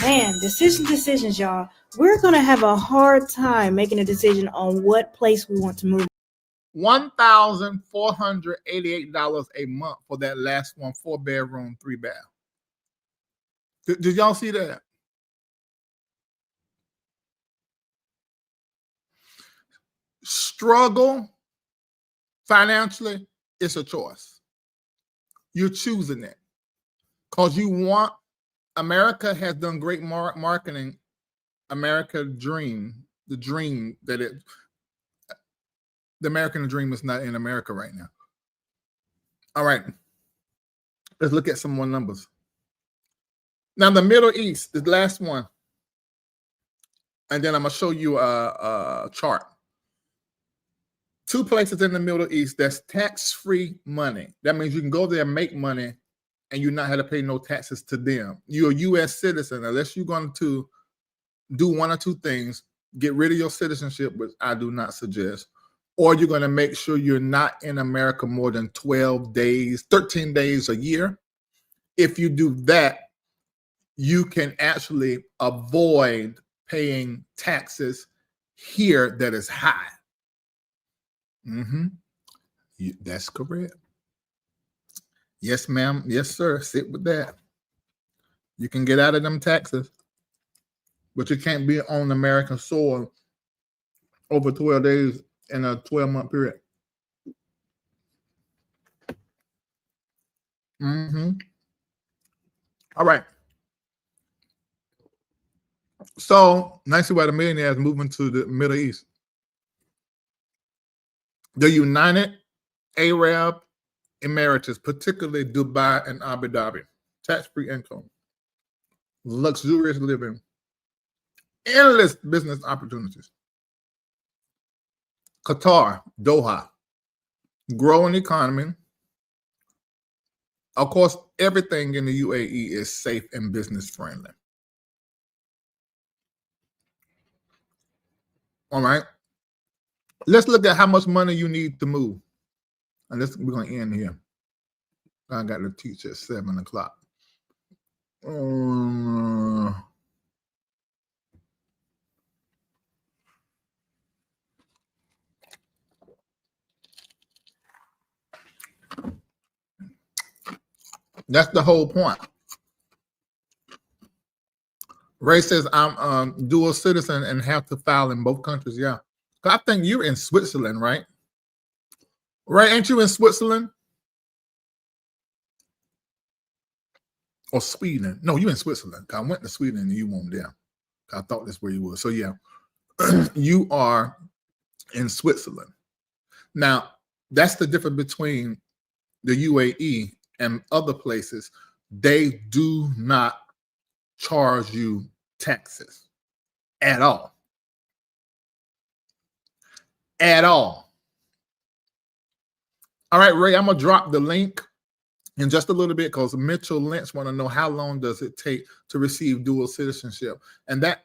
Man, decisions, y'all. We're gonna have a hard time making a decision on what place we want to move. $1,488 a month for that last one, 4-bedroom, 3-bath. Did y'all see that? Struggle financially, it's a choice. You're choosing it because you want. America has done great marketing. America dream, the dream that it. The American dream is not in America right now. All right, let's look at some more numbers. Now, the Middle East, the last one, and then I'm gonna show you a chart. 2 places in the Middle East that's tax-free money. That means you can go there and make money, and you not have to pay no taxes to them. You're a U.S. citizen, unless you're going to do one or 2 things: get rid of your citizenship, which I do not suggest, or you're going to make sure you're not in America more than 12 days, 13 days a year. If you do that, you can actually avoid paying taxes here that is high. That's correct. Yes, ma'am. Yes, sir. Sit with that. You can get out of them taxes, but you can't be on American soil over 12 days in a 12-month period. All right. So, nice why the millionaires moving to the Middle East. The United Arab Emirates, particularly Dubai and Abu Dhabi, tax-free income, luxurious living, endless business opportunities. Qatar, Doha, growing economy. Of course, everything in the UAE is safe and business friendly. All right. Let's look at how much money you need to move. And we're going to end here. I got to teach at 7 o'clock. That's the whole point. Ray says, I'm dual citizen and have to file in both countries. Yeah. I think you're in Switzerland, right? Right? Ain't you in Switzerland? Or Sweden? No, you're in Switzerland. I went to Sweden and you weren't there. I thought that's where you were. So, yeah, you are in Switzerland. Now, that's the difference between the UAE and other places. They do not charge you taxes at all. At all. All right, Ray, I'm going to drop the link in just a little bit because Mitchell Lynch want to know how long does it take to receive dual citizenship. And that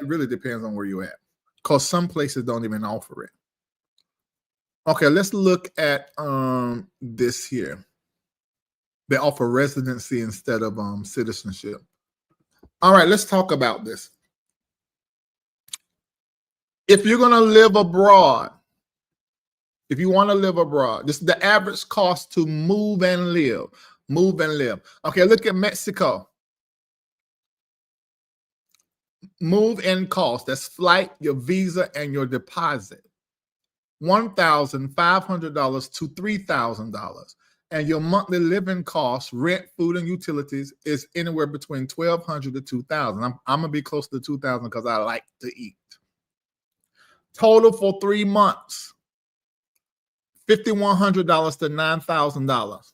really depends on where you're at because some places don't even offer it. Okay, let's look at this here. They offer residency instead of citizenship. All right, let's talk about this. If you're going to live abroad, if you want to live abroad, this is the average cost to move and live. Move and live. Okay, look at Mexico. Move and cost. That's flight, your visa, and your deposit. $1,500 to $3,000. And your monthly living costs, rent, food, and utilities is anywhere between $1,200 to $2,000. I'm going to be close to $2,000 because I like to eat. Total for 3 months, $5,100 to $9,000.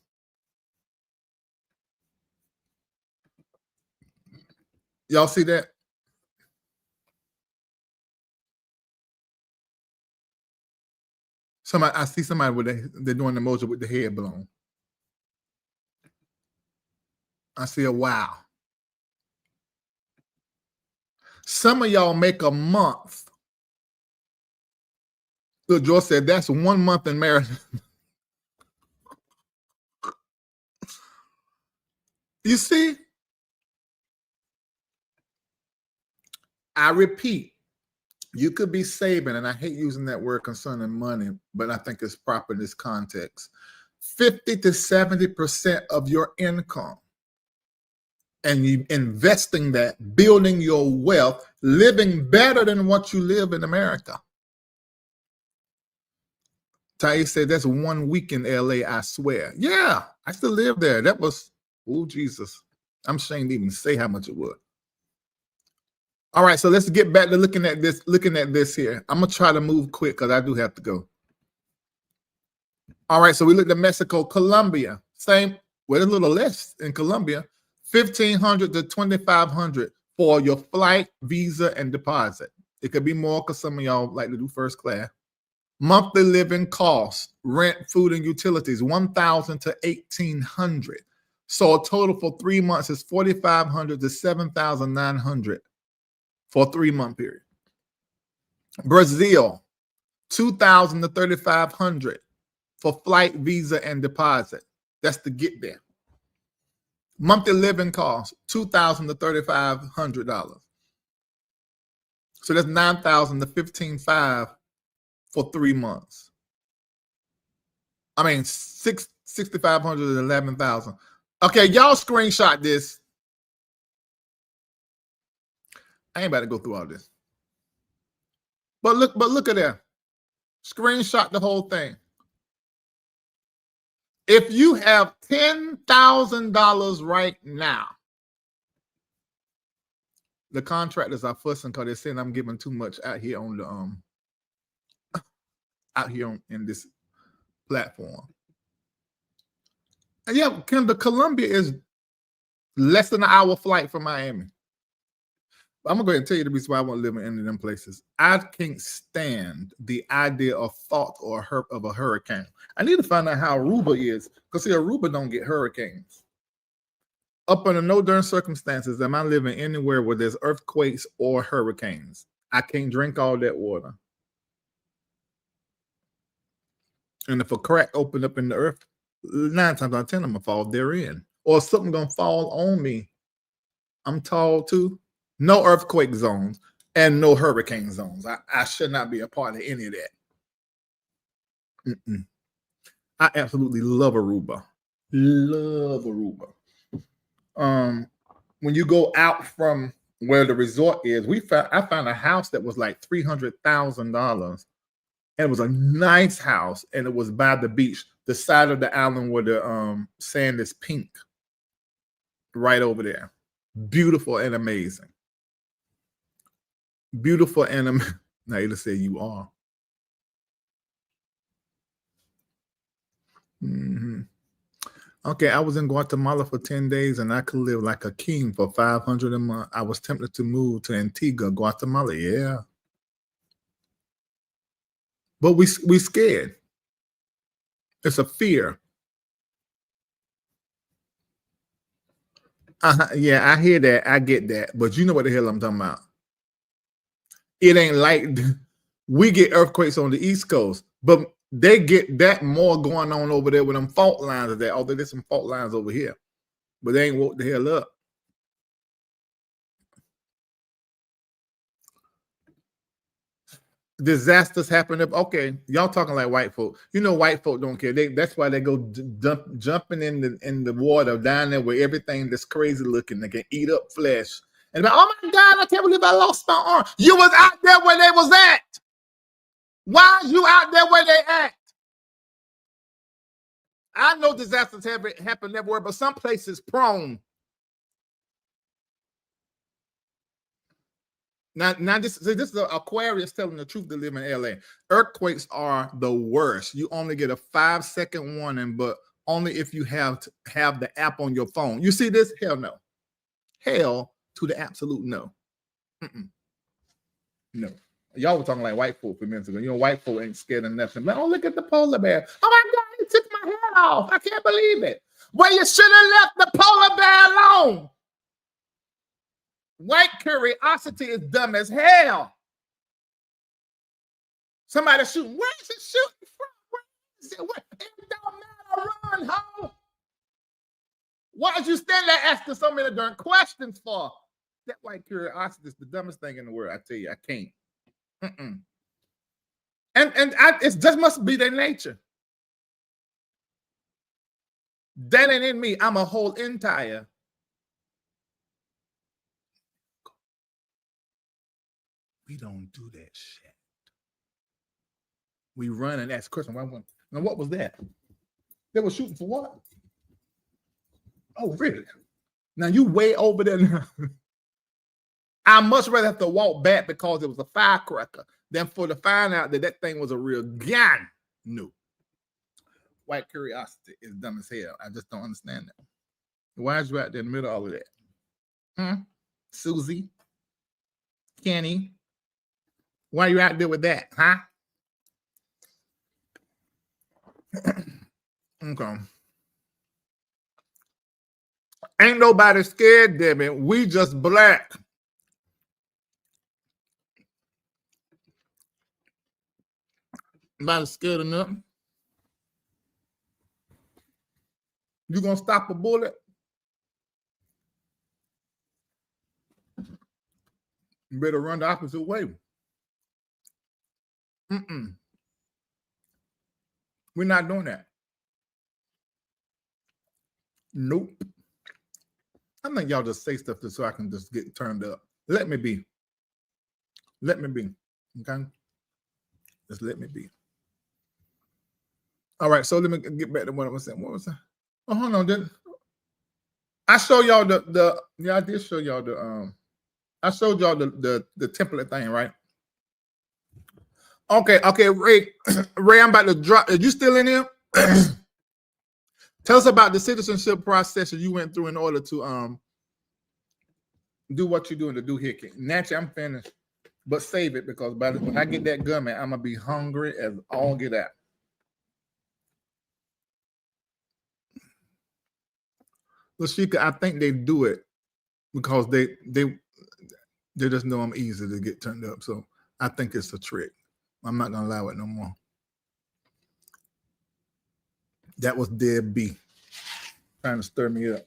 Y'all see that? I see somebody they're doing the emoji with the head blown. I see a wow. Some of y'all make a month. Look, George said that's 1 month in marriage. You see? I repeat, you could be saving, and I hate using that word concerning money, but I think it's proper in this context. 50 to 70% of your income. And you investing that, building your wealth, living better than what you live in America. Ty said that's 1 week in LA, I swear. Yeah, I still live there. That was, oh, Jesus. I'm ashamed to even say how much it was. All right, so let's get back to looking at this here. I'm going to try to move quick because I do have to go. All right, so we looked at Mexico, Colombia. Same, with a little less in Colombia. $1,500 to $2,500 for your flight, visa, and deposit. It could be more because some of y'all like to do first class. Monthly living costs, rent, food, and utilities, $1,000 to $1,800. So a total for 3 months is $4,500 to $7,900 for a 3-month period. Brazil, $2,000 to $3,500 for flight, visa, and deposit. That's to get there. Monthly living costs, $2,000 to $3,500. So that's $9,000 to $15,500 for 3 months. I mean, $6,500 to $11,000. Okay, y'all screenshot this. I ain't about to go through all this. But look at that. Screenshot the whole thing. If you have $10,000 right now, the contractors are fussing because they're saying I'm giving too much out here on the in this platform. And yeah, the Columbia is less than an hour flight from Miami. I'm gonna go ahead and tell you the reason why I won't live in any of them places. I can't stand the idea of thought or of a hurricane. I need to find out how Aruba is, because see, Aruba don't get hurricanes. Up under no darn circumstances am I living anywhere where there's earthquakes or hurricanes. I can't drink all that water. And if a crack opened up in the earth, 9 times out of 10, I'm gonna fall therein. Or something gonna fall on me. I'm tall too. No earthquake zones and no hurricane zones. I should not be a part of any of that. I absolutely love Aruba. Love Aruba. When you go out from where the resort is, I found a house that was like $300,000, and it was a nice house, and it was by the beach, the side of the island where the sand is pink, right over there. Beautiful and amazing. Beautiful and now it'll say you are. Okay, I was in Guatemala for 10 days and I could live like a king for $500 a month. I was tempted to move to Antigua, Guatemala. Yeah. But we scared. It's a fear. Yeah, I hear that. I get that. But you know what the hell I'm talking about. It ain't like we get earthquakes on the East Coast, but they get that more going on over there with them fault lines there. Although there's some fault lines over here, but they ain't woke the hell up. Disasters happen. Okay, y'all talking like white folk. You know, white folk don't care. That's why they go jumping in the water down there where everything that's crazy looking. They can eat up flesh. And like, oh my God, I can't believe I lost my arm. You was out there where they was at. Why are you out there where they at? I know disasters happen everywhere, but some places prone. Now this is the Aquarius telling the truth to live in LA. Earthquakes are the worst. You only get a 5-second warning, but only if you have the app on your phone. You see this? Hell no. Hell to the absolute no. No. Y'all were talking like white folk a minute ago. You know, white folk ain't scared of nothing. But, oh, look at the polar bear. Oh my God, he took my head off. I can't believe it. Well, you should have left the polar bear alone. White curiosity is dumb as hell. Somebody shooting. Where is it shooting from? Where is it? It don't matter. Run, ho. Why did you stand there asking so many darn questions for? That white curiosity is the dumbest thing in the world. I tell you, I can't. It just must be their nature. That ain't in me. I'm a whole entire. We don't do that shit. We run and ask questions. Now, what was that? They were shooting for what? Oh, really? Now you way over there now. I much rather have to walk back because it was a firecracker than for to find out that thing was a real gun. No. White curiosity is dumb as hell. I just don't understand that. Why is you out there in the middle of all of that? Susie? Kenny? Why are you out there with that, huh? Okay. Ain't nobody scared, Debbie. We just black. Nobody scared of nothing. You gonna stop a bullet? You better run the opposite way. We're not doing that. Nope. I think y'all just say stuff so I can just get turned up. Let me be. Let me be. Okay? Just let me be. All right, so let me get back to what I was saying. What was that? Oh, hold on. Did I show y'all I did show y'all I showed y'all the template thing, right? Okay, Ray, I'm about to drop. Are you still in here? Tell us about the citizenship process that you went through in order to do what you're doing to do here. Naturally, I'm finished, but save it because when I get that gummy, I'm gonna be hungry as all get out. Lashika, I think they do it because they just know I'm easy to get turned up. So I think it's a trick. I'm not gonna allow it no more. That was Deb B trying to stir me up.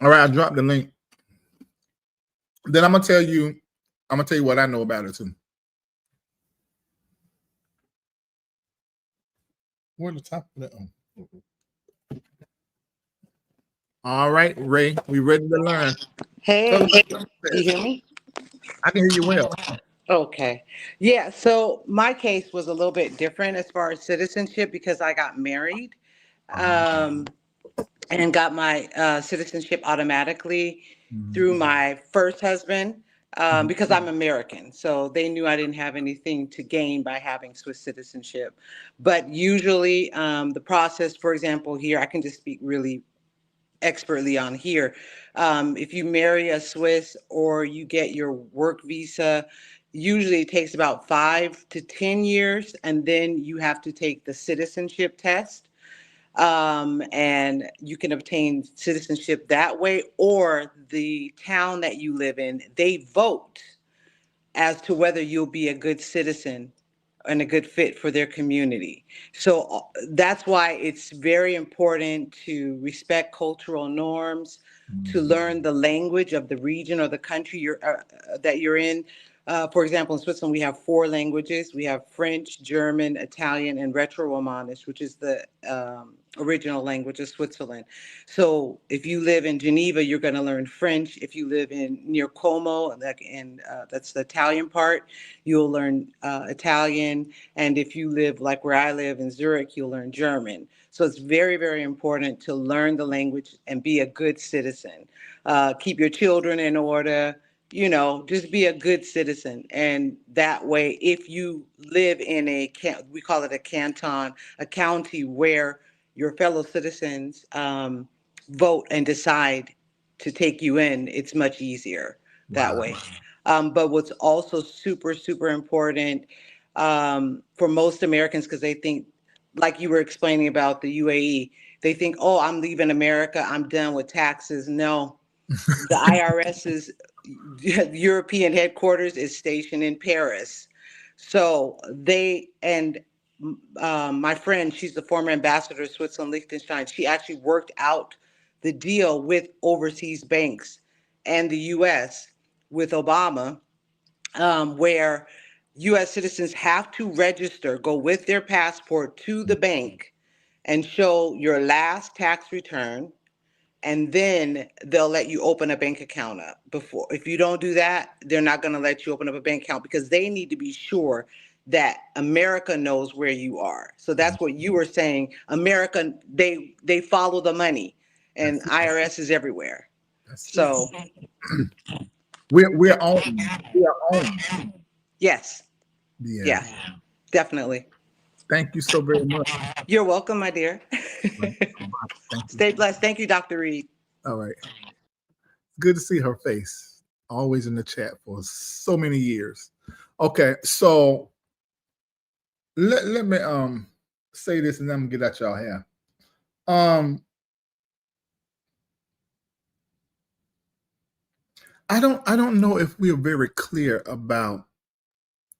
All right, I dropped the link. Then I'm gonna tell you what I know about it too. Where's the top of that? All right, Ray, we ready to learn. Hey, you hear me? I can hear you well. Okay. Yeah, so my case was a little bit different as far as citizenship because I got married and got my citizenship automatically through my first husband because I'm American. So they knew I didn't have anything to gain by having Swiss citizenship. But usually the process, for example, here, I can just speak really expertly on here. If you marry a Swiss or you get your work visa, usually it takes about 5 to 10 years, and then you have to take the citizenship test. And you can obtain citizenship that way, or the town that you live in, they vote as to whether you'll be a good citizen and a good fit for their community. So that's why it's very important to respect cultural norms, to learn the language of the region or the country that you're in. For example, in Switzerland, we have 4 languages. We have French, German, Italian, and Retro-Romanish, which is the original language of Switzerland. So if you live in Geneva, you're going to learn French. If you live near Como, and that's the Italian part, you'll learn Italian. And if you live like where I live in Zurich, you'll learn German. So it's very, very important to learn the language and be a good citizen. Keep your children in order. Just be a good citizen. And that way, if you live in we call it a canton, a county where your fellow citizens vote and decide to take you in, it's much easier that way. But what's also super, super important for most Americans, because they think, like you were explaining about the UAE, they think, oh, I'm leaving America, I'm done with taxes. No, the IRS's European headquarters is stationed in Paris. So my friend, she's the former ambassador of Switzerland, Liechtenstein. She actually worked out the deal with overseas banks and the U.S. with Obama, where U.S. citizens have to go with their passport to the bank and show your last tax return, and then they'll let you open a bank account up. If you don't do that, they're not going to let you open up a bank account because they need to be sure that America knows where you are. So that's what you were saying. America, they follow the money, and IRS is everywhere. So we're on. We are on. Yes. Yeah, definitely. Thank you so very much. You're welcome, my dear. Stay blessed. Thank you, Dr. Reid. All right. Good to see her face. Always in the chat for so many years. Okay, so let me say this and then I'm gonna get at y'all here. I don't know if we are very clear about,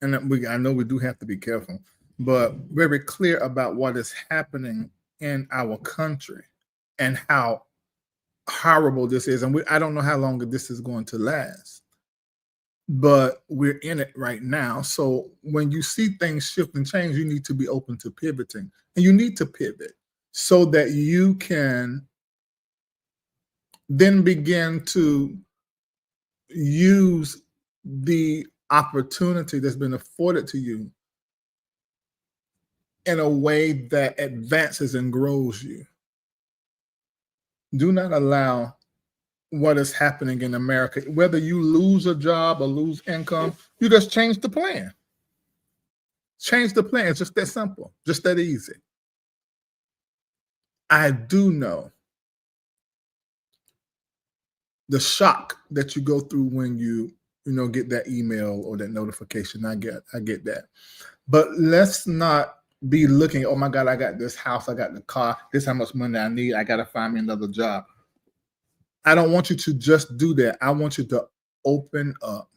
and I know we do have to be careful, but very clear about what is happening in our country and how horrible this is. And I don't know how long this is going to last, but we're in it right now. So when you see things shift and change, you need to be open to pivoting, and you need to pivot so that you can then begin to use the opportunity that's been afforded to you in a way that advances and grows you. Do not allow what is happening in America, whether you lose a job or lose income, you just change the plan. Change the plan. It's just that simple, just that easy. I do know the shock that you go through when you get that email or that notification. I get that. But let's not be looking, oh my God, I got this house, I got the car, this is how much money I need, I got to find me another job. I don't want you to just do that. I want you to open up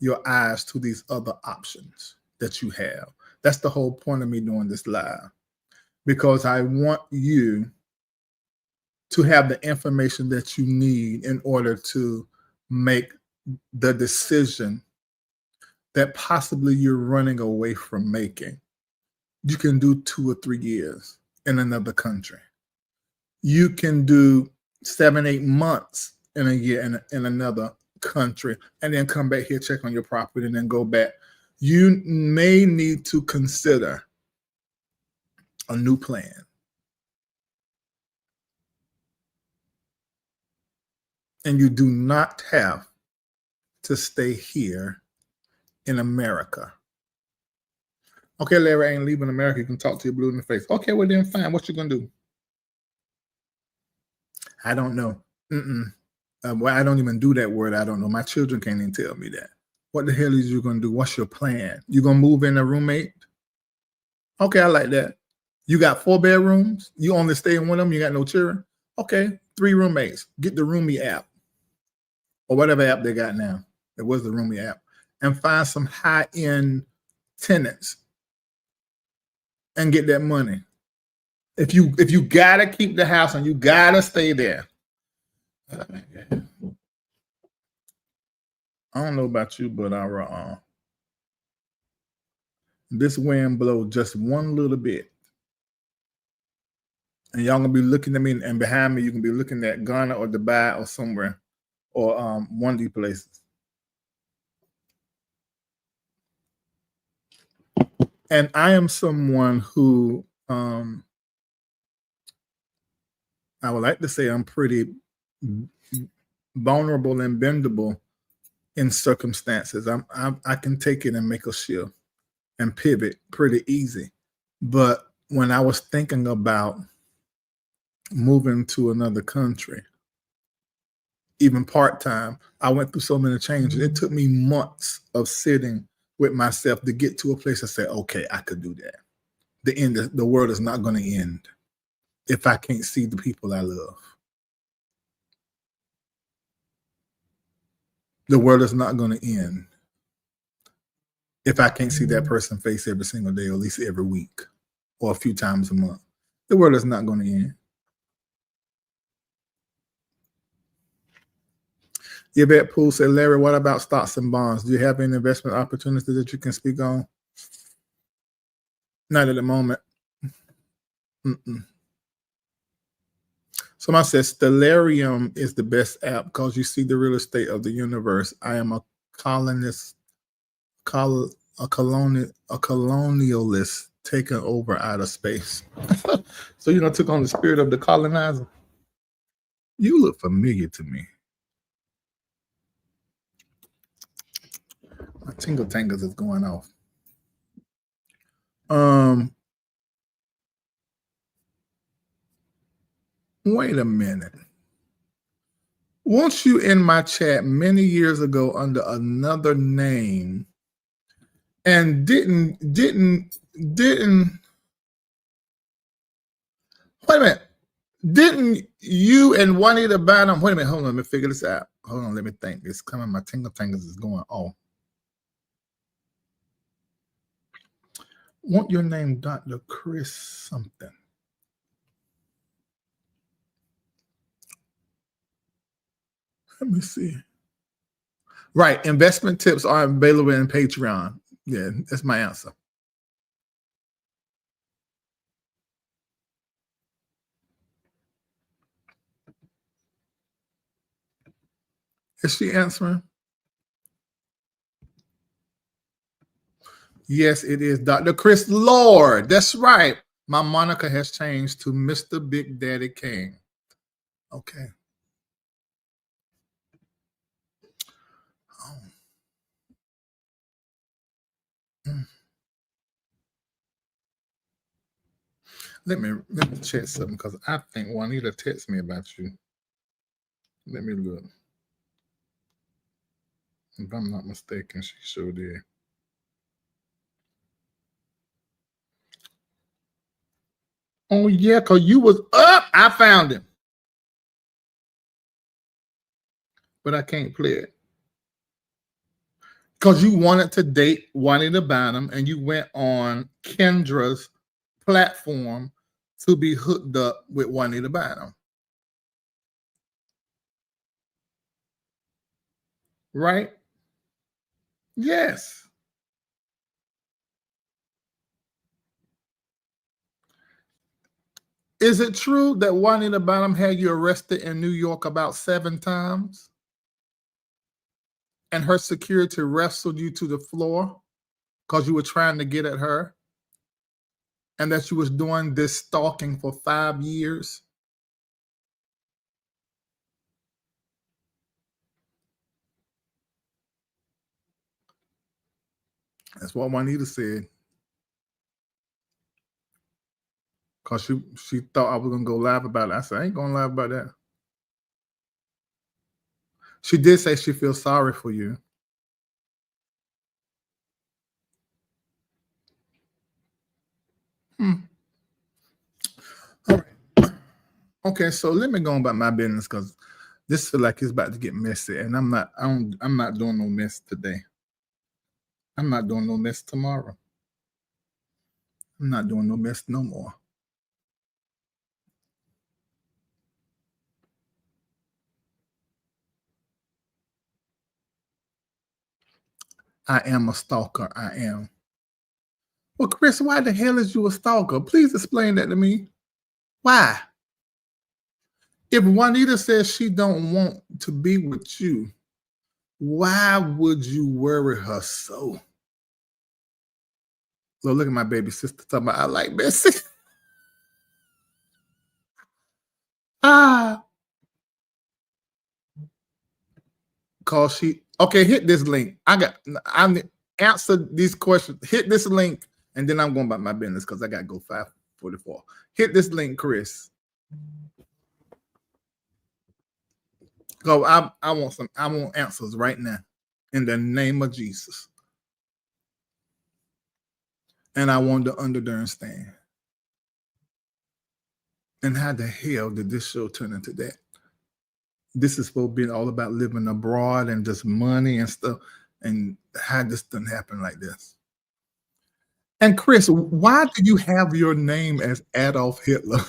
your eyes to these other options that you have. That's the whole point of me doing this live, because I want you to have the information that you need in order to make the decision that possibly you're running away from making. You can do 2 or 3 years in another country. You can do 7, 8 months in a year in another country, and then come back here, check on your property, and then go back. You may need to consider a new plan. And you do not have to stay here in America. Okay, Larry, I ain't leaving America. You can talk to your blue in the face. Okay, well then fine. What you gonna do? I don't know. Well, I don't even do that word. I don't know. My children can't even tell me that. What the hell is you gonna do? What's your plan? You gonna move in a roommate? Okay, I like that. You got 4 bedrooms. You only stay in one of them. You got no children. Okay, 3 roommates. Get the Roomie app or whatever app they got now. It was the Roomie app, and find some high-end tenants and get that money. If you gotta keep the house and you gotta stay there. I don't know about you, but this wind blow just one little bit, and y'all gonna be looking at me, and behind me you can be looking at Ghana or Dubai or somewhere, or one of these places. And I am someone who I would like to say I'm pretty vulnerable and bendable in circumstances. I can take it and make a shift and pivot pretty easy. But when I was thinking about moving to another country, even part-time, I went through so many changes. It took me months of sitting with myself to get to a place and say, okay, I could do that. The world is not going to end if I can't see the people I love. The world is not going to end if I can't see that person face every single day, or at least every week, or a few times a month. The world is not going to end. Yvette Poole said, Larry, what about stocks and bonds? Do you have any investment opportunities that you can speak on? Not at the moment. Someone says Stellarium is the best app because you see the real estate of the universe. I am a colonialist taking over outer space. So you took on the spirit of the colonizer. You look familiar to me. My tingle tangles is going off. Wait a minute. Weren't you in my chat many years ago under another name and didn't wait a minute. Didn't you and Juanita Bynum, wait a minute, hold on, let me figure this out. Hold on, let me think. It's coming, my tingle tangles is going off. Want your name Dr. Chris something? Let me see. Right, investment tips are available in Patreon. Yeah, that's my answer. Is she answering? Yes, it is Dr. Chris Lord. That's right. My moniker has changed to Mr. Big Daddy King. Okay. Oh. Let me check something because I think Juanita texted me about you. Let me look. If I'm not mistaken, she sure did. Oh yeah, because you was up. I found him. But I can't play it. Because you wanted to date Juanita Bynum and you went on Kendra's platform to be hooked up with Juanita Bynum. Right? Yes. Is it true that Juanita Bynum had you arrested in New York about 7 times? And her security wrestled you to the floor because you were trying to get at her? And that you was doing this stalking for 5 years? That's what Juanita said. Because she thought I was going to go live about it. I said, I ain't going to lie about that. She did say she feels sorry for you. All right. Okay, so let me go on about my business because this feel like it's about to get messy, and I'm not doing no mess today. I'm not doing no mess tomorrow. I'm not doing no mess no more. I am a stalker. I am. Well, Chris, why the hell is you a stalker? Please explain that to me. Why? If Juanita says she don't want to be with you, why would you worry her so? So look at my baby sister talking about I like Bessie. Cause she okay, hit this link. I'm answer these questions. Hit this link, and then I'm going about my business because I gotta go 5:44. Hit this link, Chris. Go, I want answers right now in the name of Jesus. And I want to understand. And how the hell did this show turn into that? This is supposed to be all about living abroad and just money and stuff. And how this didn't happen like this. And Chris, why do you have your name as Adolf Hitler?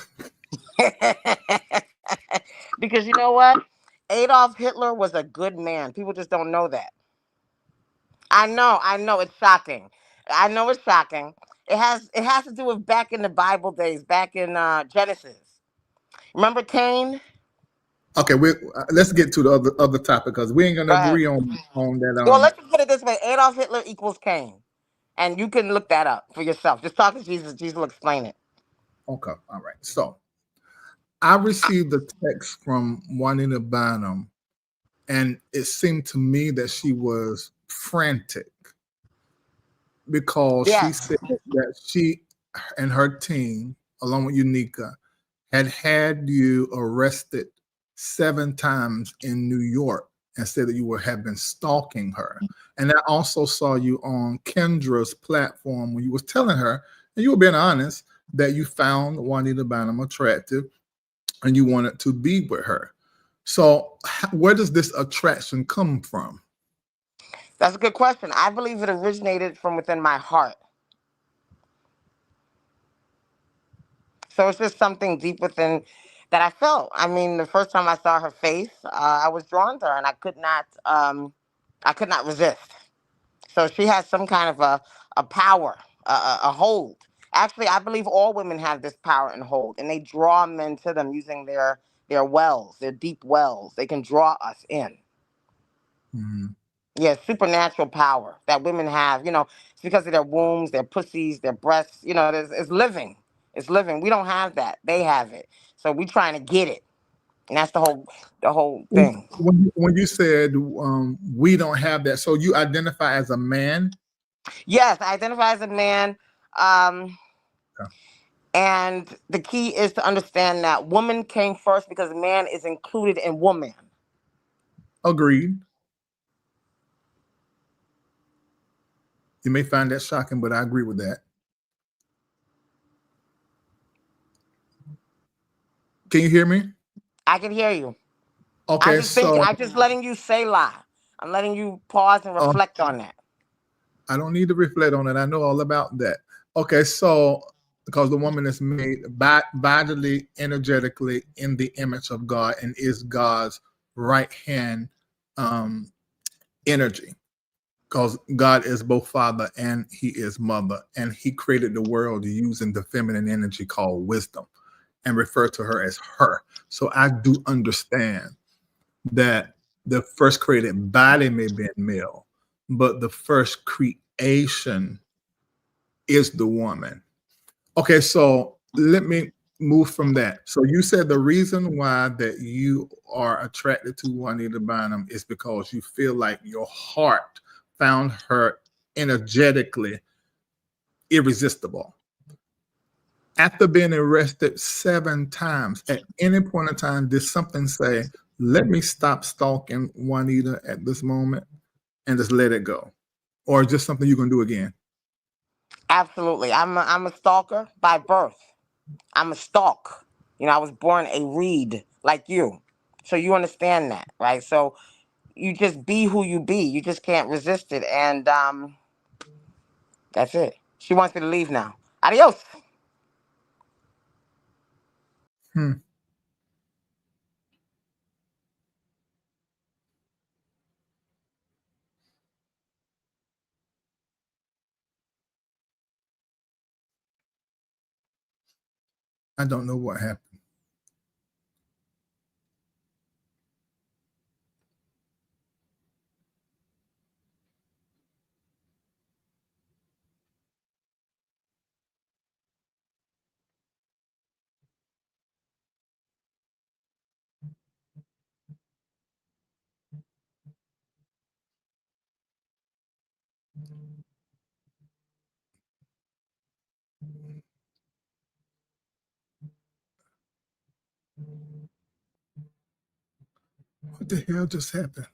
Because you know what? Adolf Hitler was a good man. People just don't know that. I know, it's shocking. I know it's shocking. It has to do with back in the Bible days, back in Genesis. Remember Cain? Okay, let's get to the other topic because we ain't gonna Go ahead. agree on that. Well, let's just put it this way: Adolf Hitler equals Cain, and you can look that up for yourself. Just talk to Jesus. Jesus will explain it. Okay, all right. So I received a text from Juanita Bynum, and it seemed to me that she was frantic because she Yes. said that she and her team, along with Unica, had you arrested 7 times in New York and said that you had been stalking her. And I also saw you on Kendra's platform when you was telling her, and you were being honest, that you found Juanita Bynum attractive and you wanted to be with her. So where does this attraction come from? That's a good question. I believe it originated from within my heart. So it's just something deep within that I felt. I mean, the first time I saw her face, I was drawn to her, and I could not resist. So she has some kind of a power, a hold. Actually, I believe all women have this power and hold, and they draw men to them using their wells, their deep wells. They can draw us in. Mhm. Yeah, supernatural power that women have. It's because of their wombs, their pussies, their breasts. It's living. It's living. We don't have that. They have it. So we trying to get it, and that's the whole thing. When you said we don't have that, so you identify as a man? Yes, I identify as a man. Um, Okay. and the key is to understand that woman came first because man is included in woman. Agreed. You may find that shocking, but I agree with that. Can you hear me? I can hear you. I'm Okay, just thinking. so I'm just letting you say lie. I'm letting you pause and reflect on that. I don't need to reflect on it. I know all about that. Okay, so because the woman is made bodily, energetically in the image of God and is God's right hand energy. Because God is both father and he is mother. And he created the world using the feminine energy called wisdom and refer to her as her. So I do understand that the first created body may be male, but the first creation is the woman. Okay, so let me move from that. So you said the reason why that you are attracted to Juanita Bynum is because you feel like your heart found her energetically irresistible. After being arrested 7 times, at any point in time, did something say, let me stop stalking Juanita at this moment and just let it go? Or just something you're going to do again? Absolutely. I'm a stalker by birth. I'm a stalk. I was born a Reid like you. So you understand that, right? So you just be who you be. You just can't resist it. And that's it. She wants me to leave now. Adios. Hmm. I don't know what happened. What the hell just happened?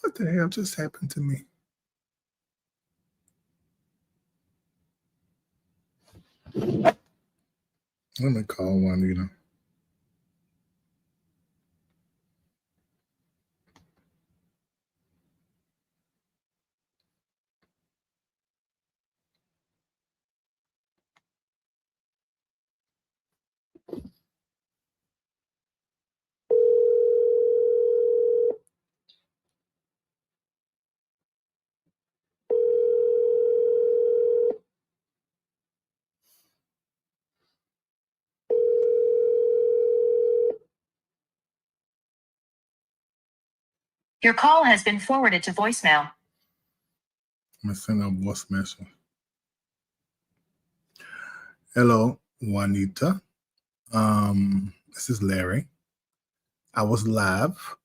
What the hell just happened to me? Let me call Juanita. Your call has been forwarded to voicemail. I'm going to send her a voice message. Hello, Juanita. This is Larry. I was live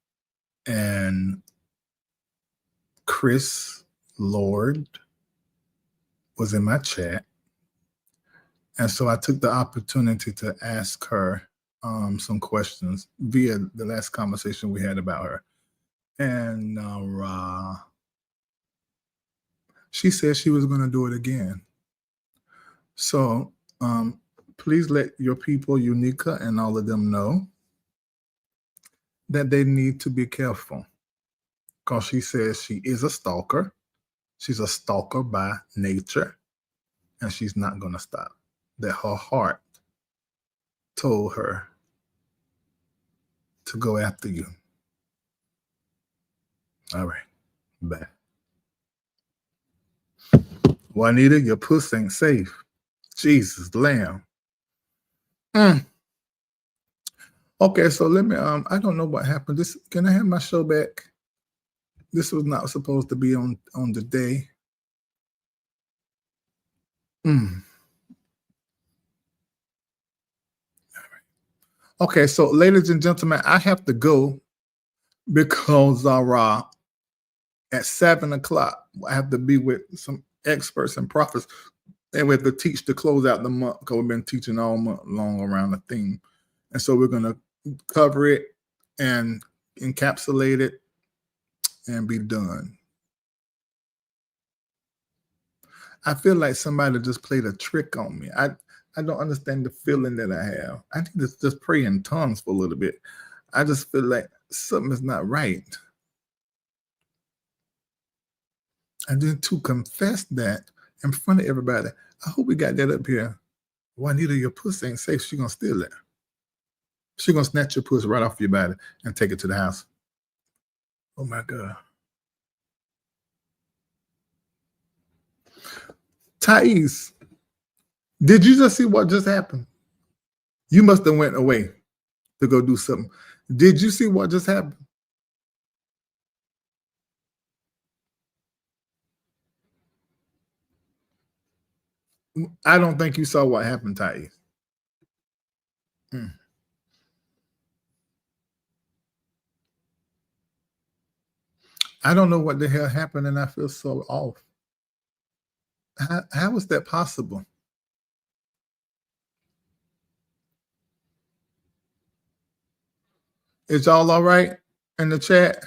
and Chris Lord was in my chat. And so I took the opportunity to ask her some questions via the last conversation we had about her. And she said she was going to do it again. So please let your people, Unica and all of them, know that they need to be careful. Because she says she is a stalker. She's a stalker by nature. And she's not going to stop. That her heart told her to go after you. All right. Bye. Juanita, your puss ain't safe. Jesus, lamb. Okay, so let me. I don't know what happened. Can I have my show back? This was not supposed to be on the day. Okay, so ladies and gentlemen, I have to go because at 7 o'clock I have to be with some experts and prophets, and we have to teach to close out the month because we've been teaching all month long around the theme, and so we're gonna cover it and encapsulate it and be done. I feel like somebody just played a trick on me. I don't understand the feeling that I have. I need to just pray in tongues for a little bit. I just feel like something is not right. And then to confess that in front of everybody, I hope we got that up here. Juanita, your pussy ain't safe. She's going to steal it. She's going to snatch your pussy right off your body and take it to the house. Oh, my God. Thais, did you just see what just happened? You must have went away to go do something. Did you see what just happened? I don't think you saw what happened, Thais. I don't know what the hell happened, and I feel so off. How is that possible? Is y'all all right in the chat?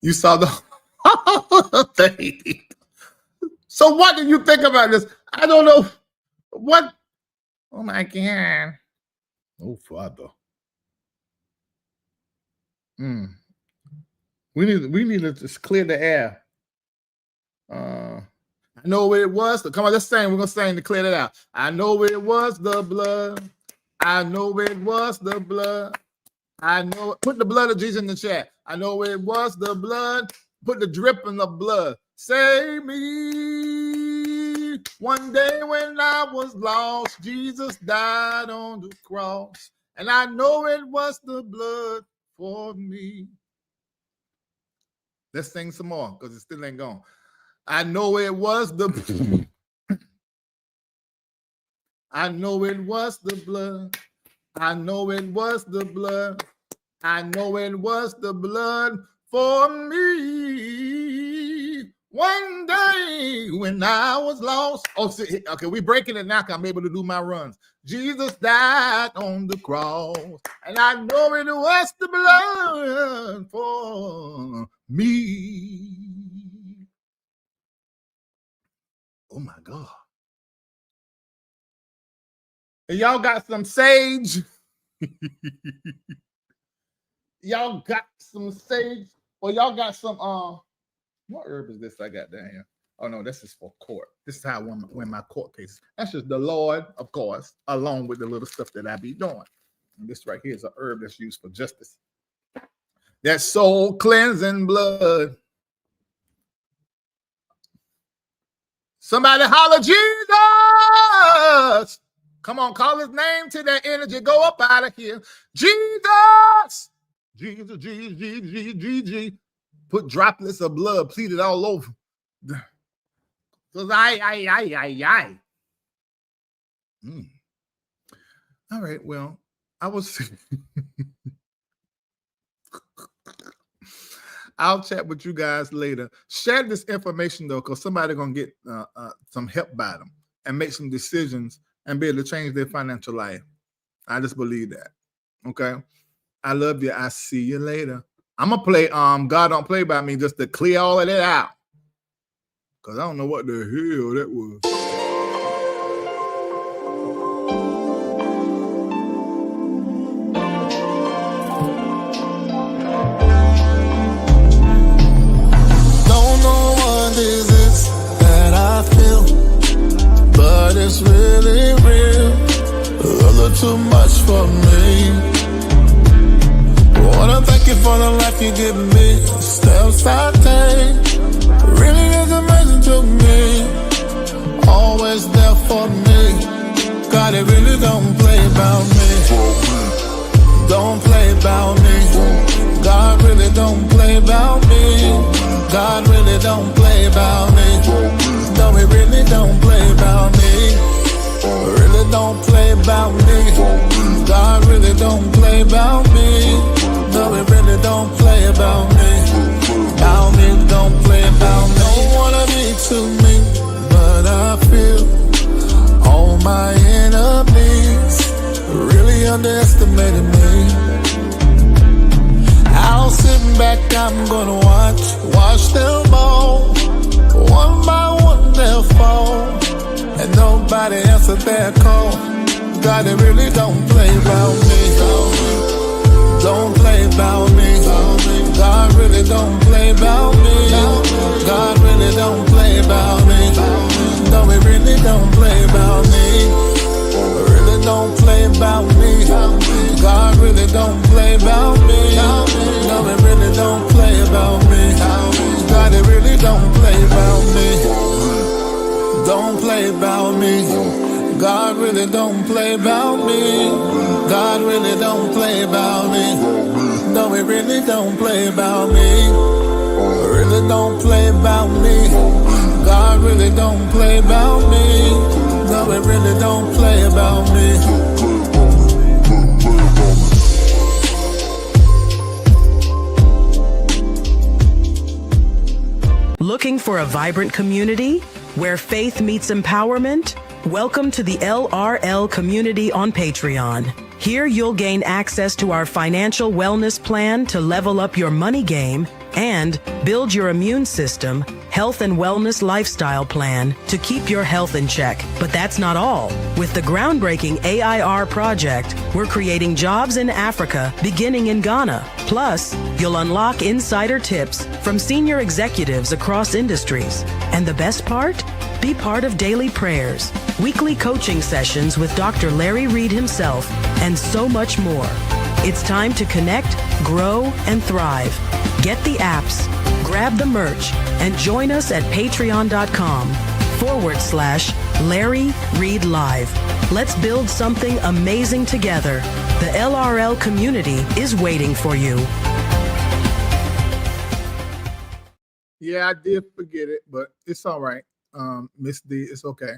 You saw the thing. So what do you think about this? I don't know. What? Oh my God. Oh, Father. We need to just clear the air. I know where it was. Come on, let's sing. We're gonna sing to clear that out. I know where it was, the blood. I know where it was, the blood. I know. Put the blood of Jesus in the chat. I know where it was, the blood. Put the dripping of blood. Save me. One day when I was lost, Jesus died on the cross, and I know it was the blood for me. Let's sing some more because it still ain't gone. I know it was the I know it was the blood. I know it was the blood. I know it was the blood for me. One day when I was lost. Oh, see, okay, we're breaking it now because I'm able to do my runs. Jesus died on the cross, and I know it was the blood for me. Oh my God. And y'all got some sage. Y'all got some sage, or y'all got some what herb is this I got down here? Oh no, this is for court. This is how I win my court cases. That's just the Lord, of course, along with the little stuff that I be doing. And this right here is a herb that's used for justice. That soul cleansing blood. Somebody holler, Jesus! Come on, call his name to that energy. Go up out of here. Jesus! Jesus, Jesus, Jesus, Jesus, Jesus. Put droplets of blood pleated all over. Because I. All right, well, I was... I'll chat with you guys later. Share this information, though, because somebody's going to get some help by them and make some decisions and be able to change their financial life. I just believe that. Okay? I love you. I see you later. I'm going to play God Don't Play By Me just to clear all of that out. Because I don't know what the hell that was. Is this that I feel, but it's really real, a little too much for me. Wanna thank you for the life you give me, steps I take, really is amazing to me. always there for me. God, it really don't play about me. Don't play about me. God really don't play about me. God really don't play about me. No, he really don't play about me. Really don't play about me. God really don't play about me. No, he really don't play about me. About me, don't play about me. Don't wanna be to me, but I feel all my enemies really underestimated me. I'll sit back, I'm gonna watch them all. One by one they'll fall, and nobody answered their call. God, it really don't play about me. Don't play about me. God really don't play about me. God really don't play about me. No, he really don't play about me. Really don't play about me. God really don't play about me. No, he really don't play about me. God, he really don't play about me. Don't play about me. God really don't play about me. God really don't play about me. No, he really don't play about me. Really don't play about me. God really don't play about me. No, he really don't play about me. Looking for a vibrant community where faith meets empowerment? Welcome to the LRL community on Patreon. Here you'll gain access to our financial wellness plan to level up your money game and build your immune system, health and wellness lifestyle plan to keep your health in check. But that's not all. With the groundbreaking AIR project, we're creating jobs in Africa beginning in Ghana. Plus, you'll unlock insider tips from senior executives across industries. And the best part? Be part of daily prayers, weekly coaching sessions with Dr. Larry Reid himself, and so much more. It's time to connect, grow, and thrive. Get the apps, grab the merch, and join us at patreon.com/Larry Reid Live. Let's build something amazing together. The LRL community is waiting for you. Yeah, I did forget it, but it's all right. Miss D, it's okay.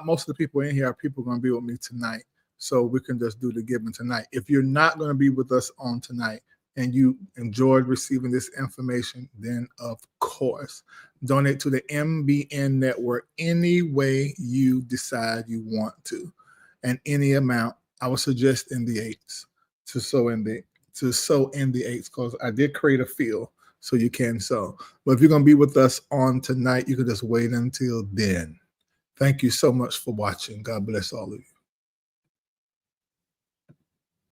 Most of the people in here are people going to be with me tonight, so we can just do the giving tonight. If you're not going to be with us on tonight and you enjoyed receiving this information, then of course, donate to the MBN network any way you decide you want to, and any amount. I would suggest in the eights to sow in the eights, because I did create a field so you can sow. But if you're going to be with us on tonight, you can just wait until then. Thank you so much for watching. God bless all of you.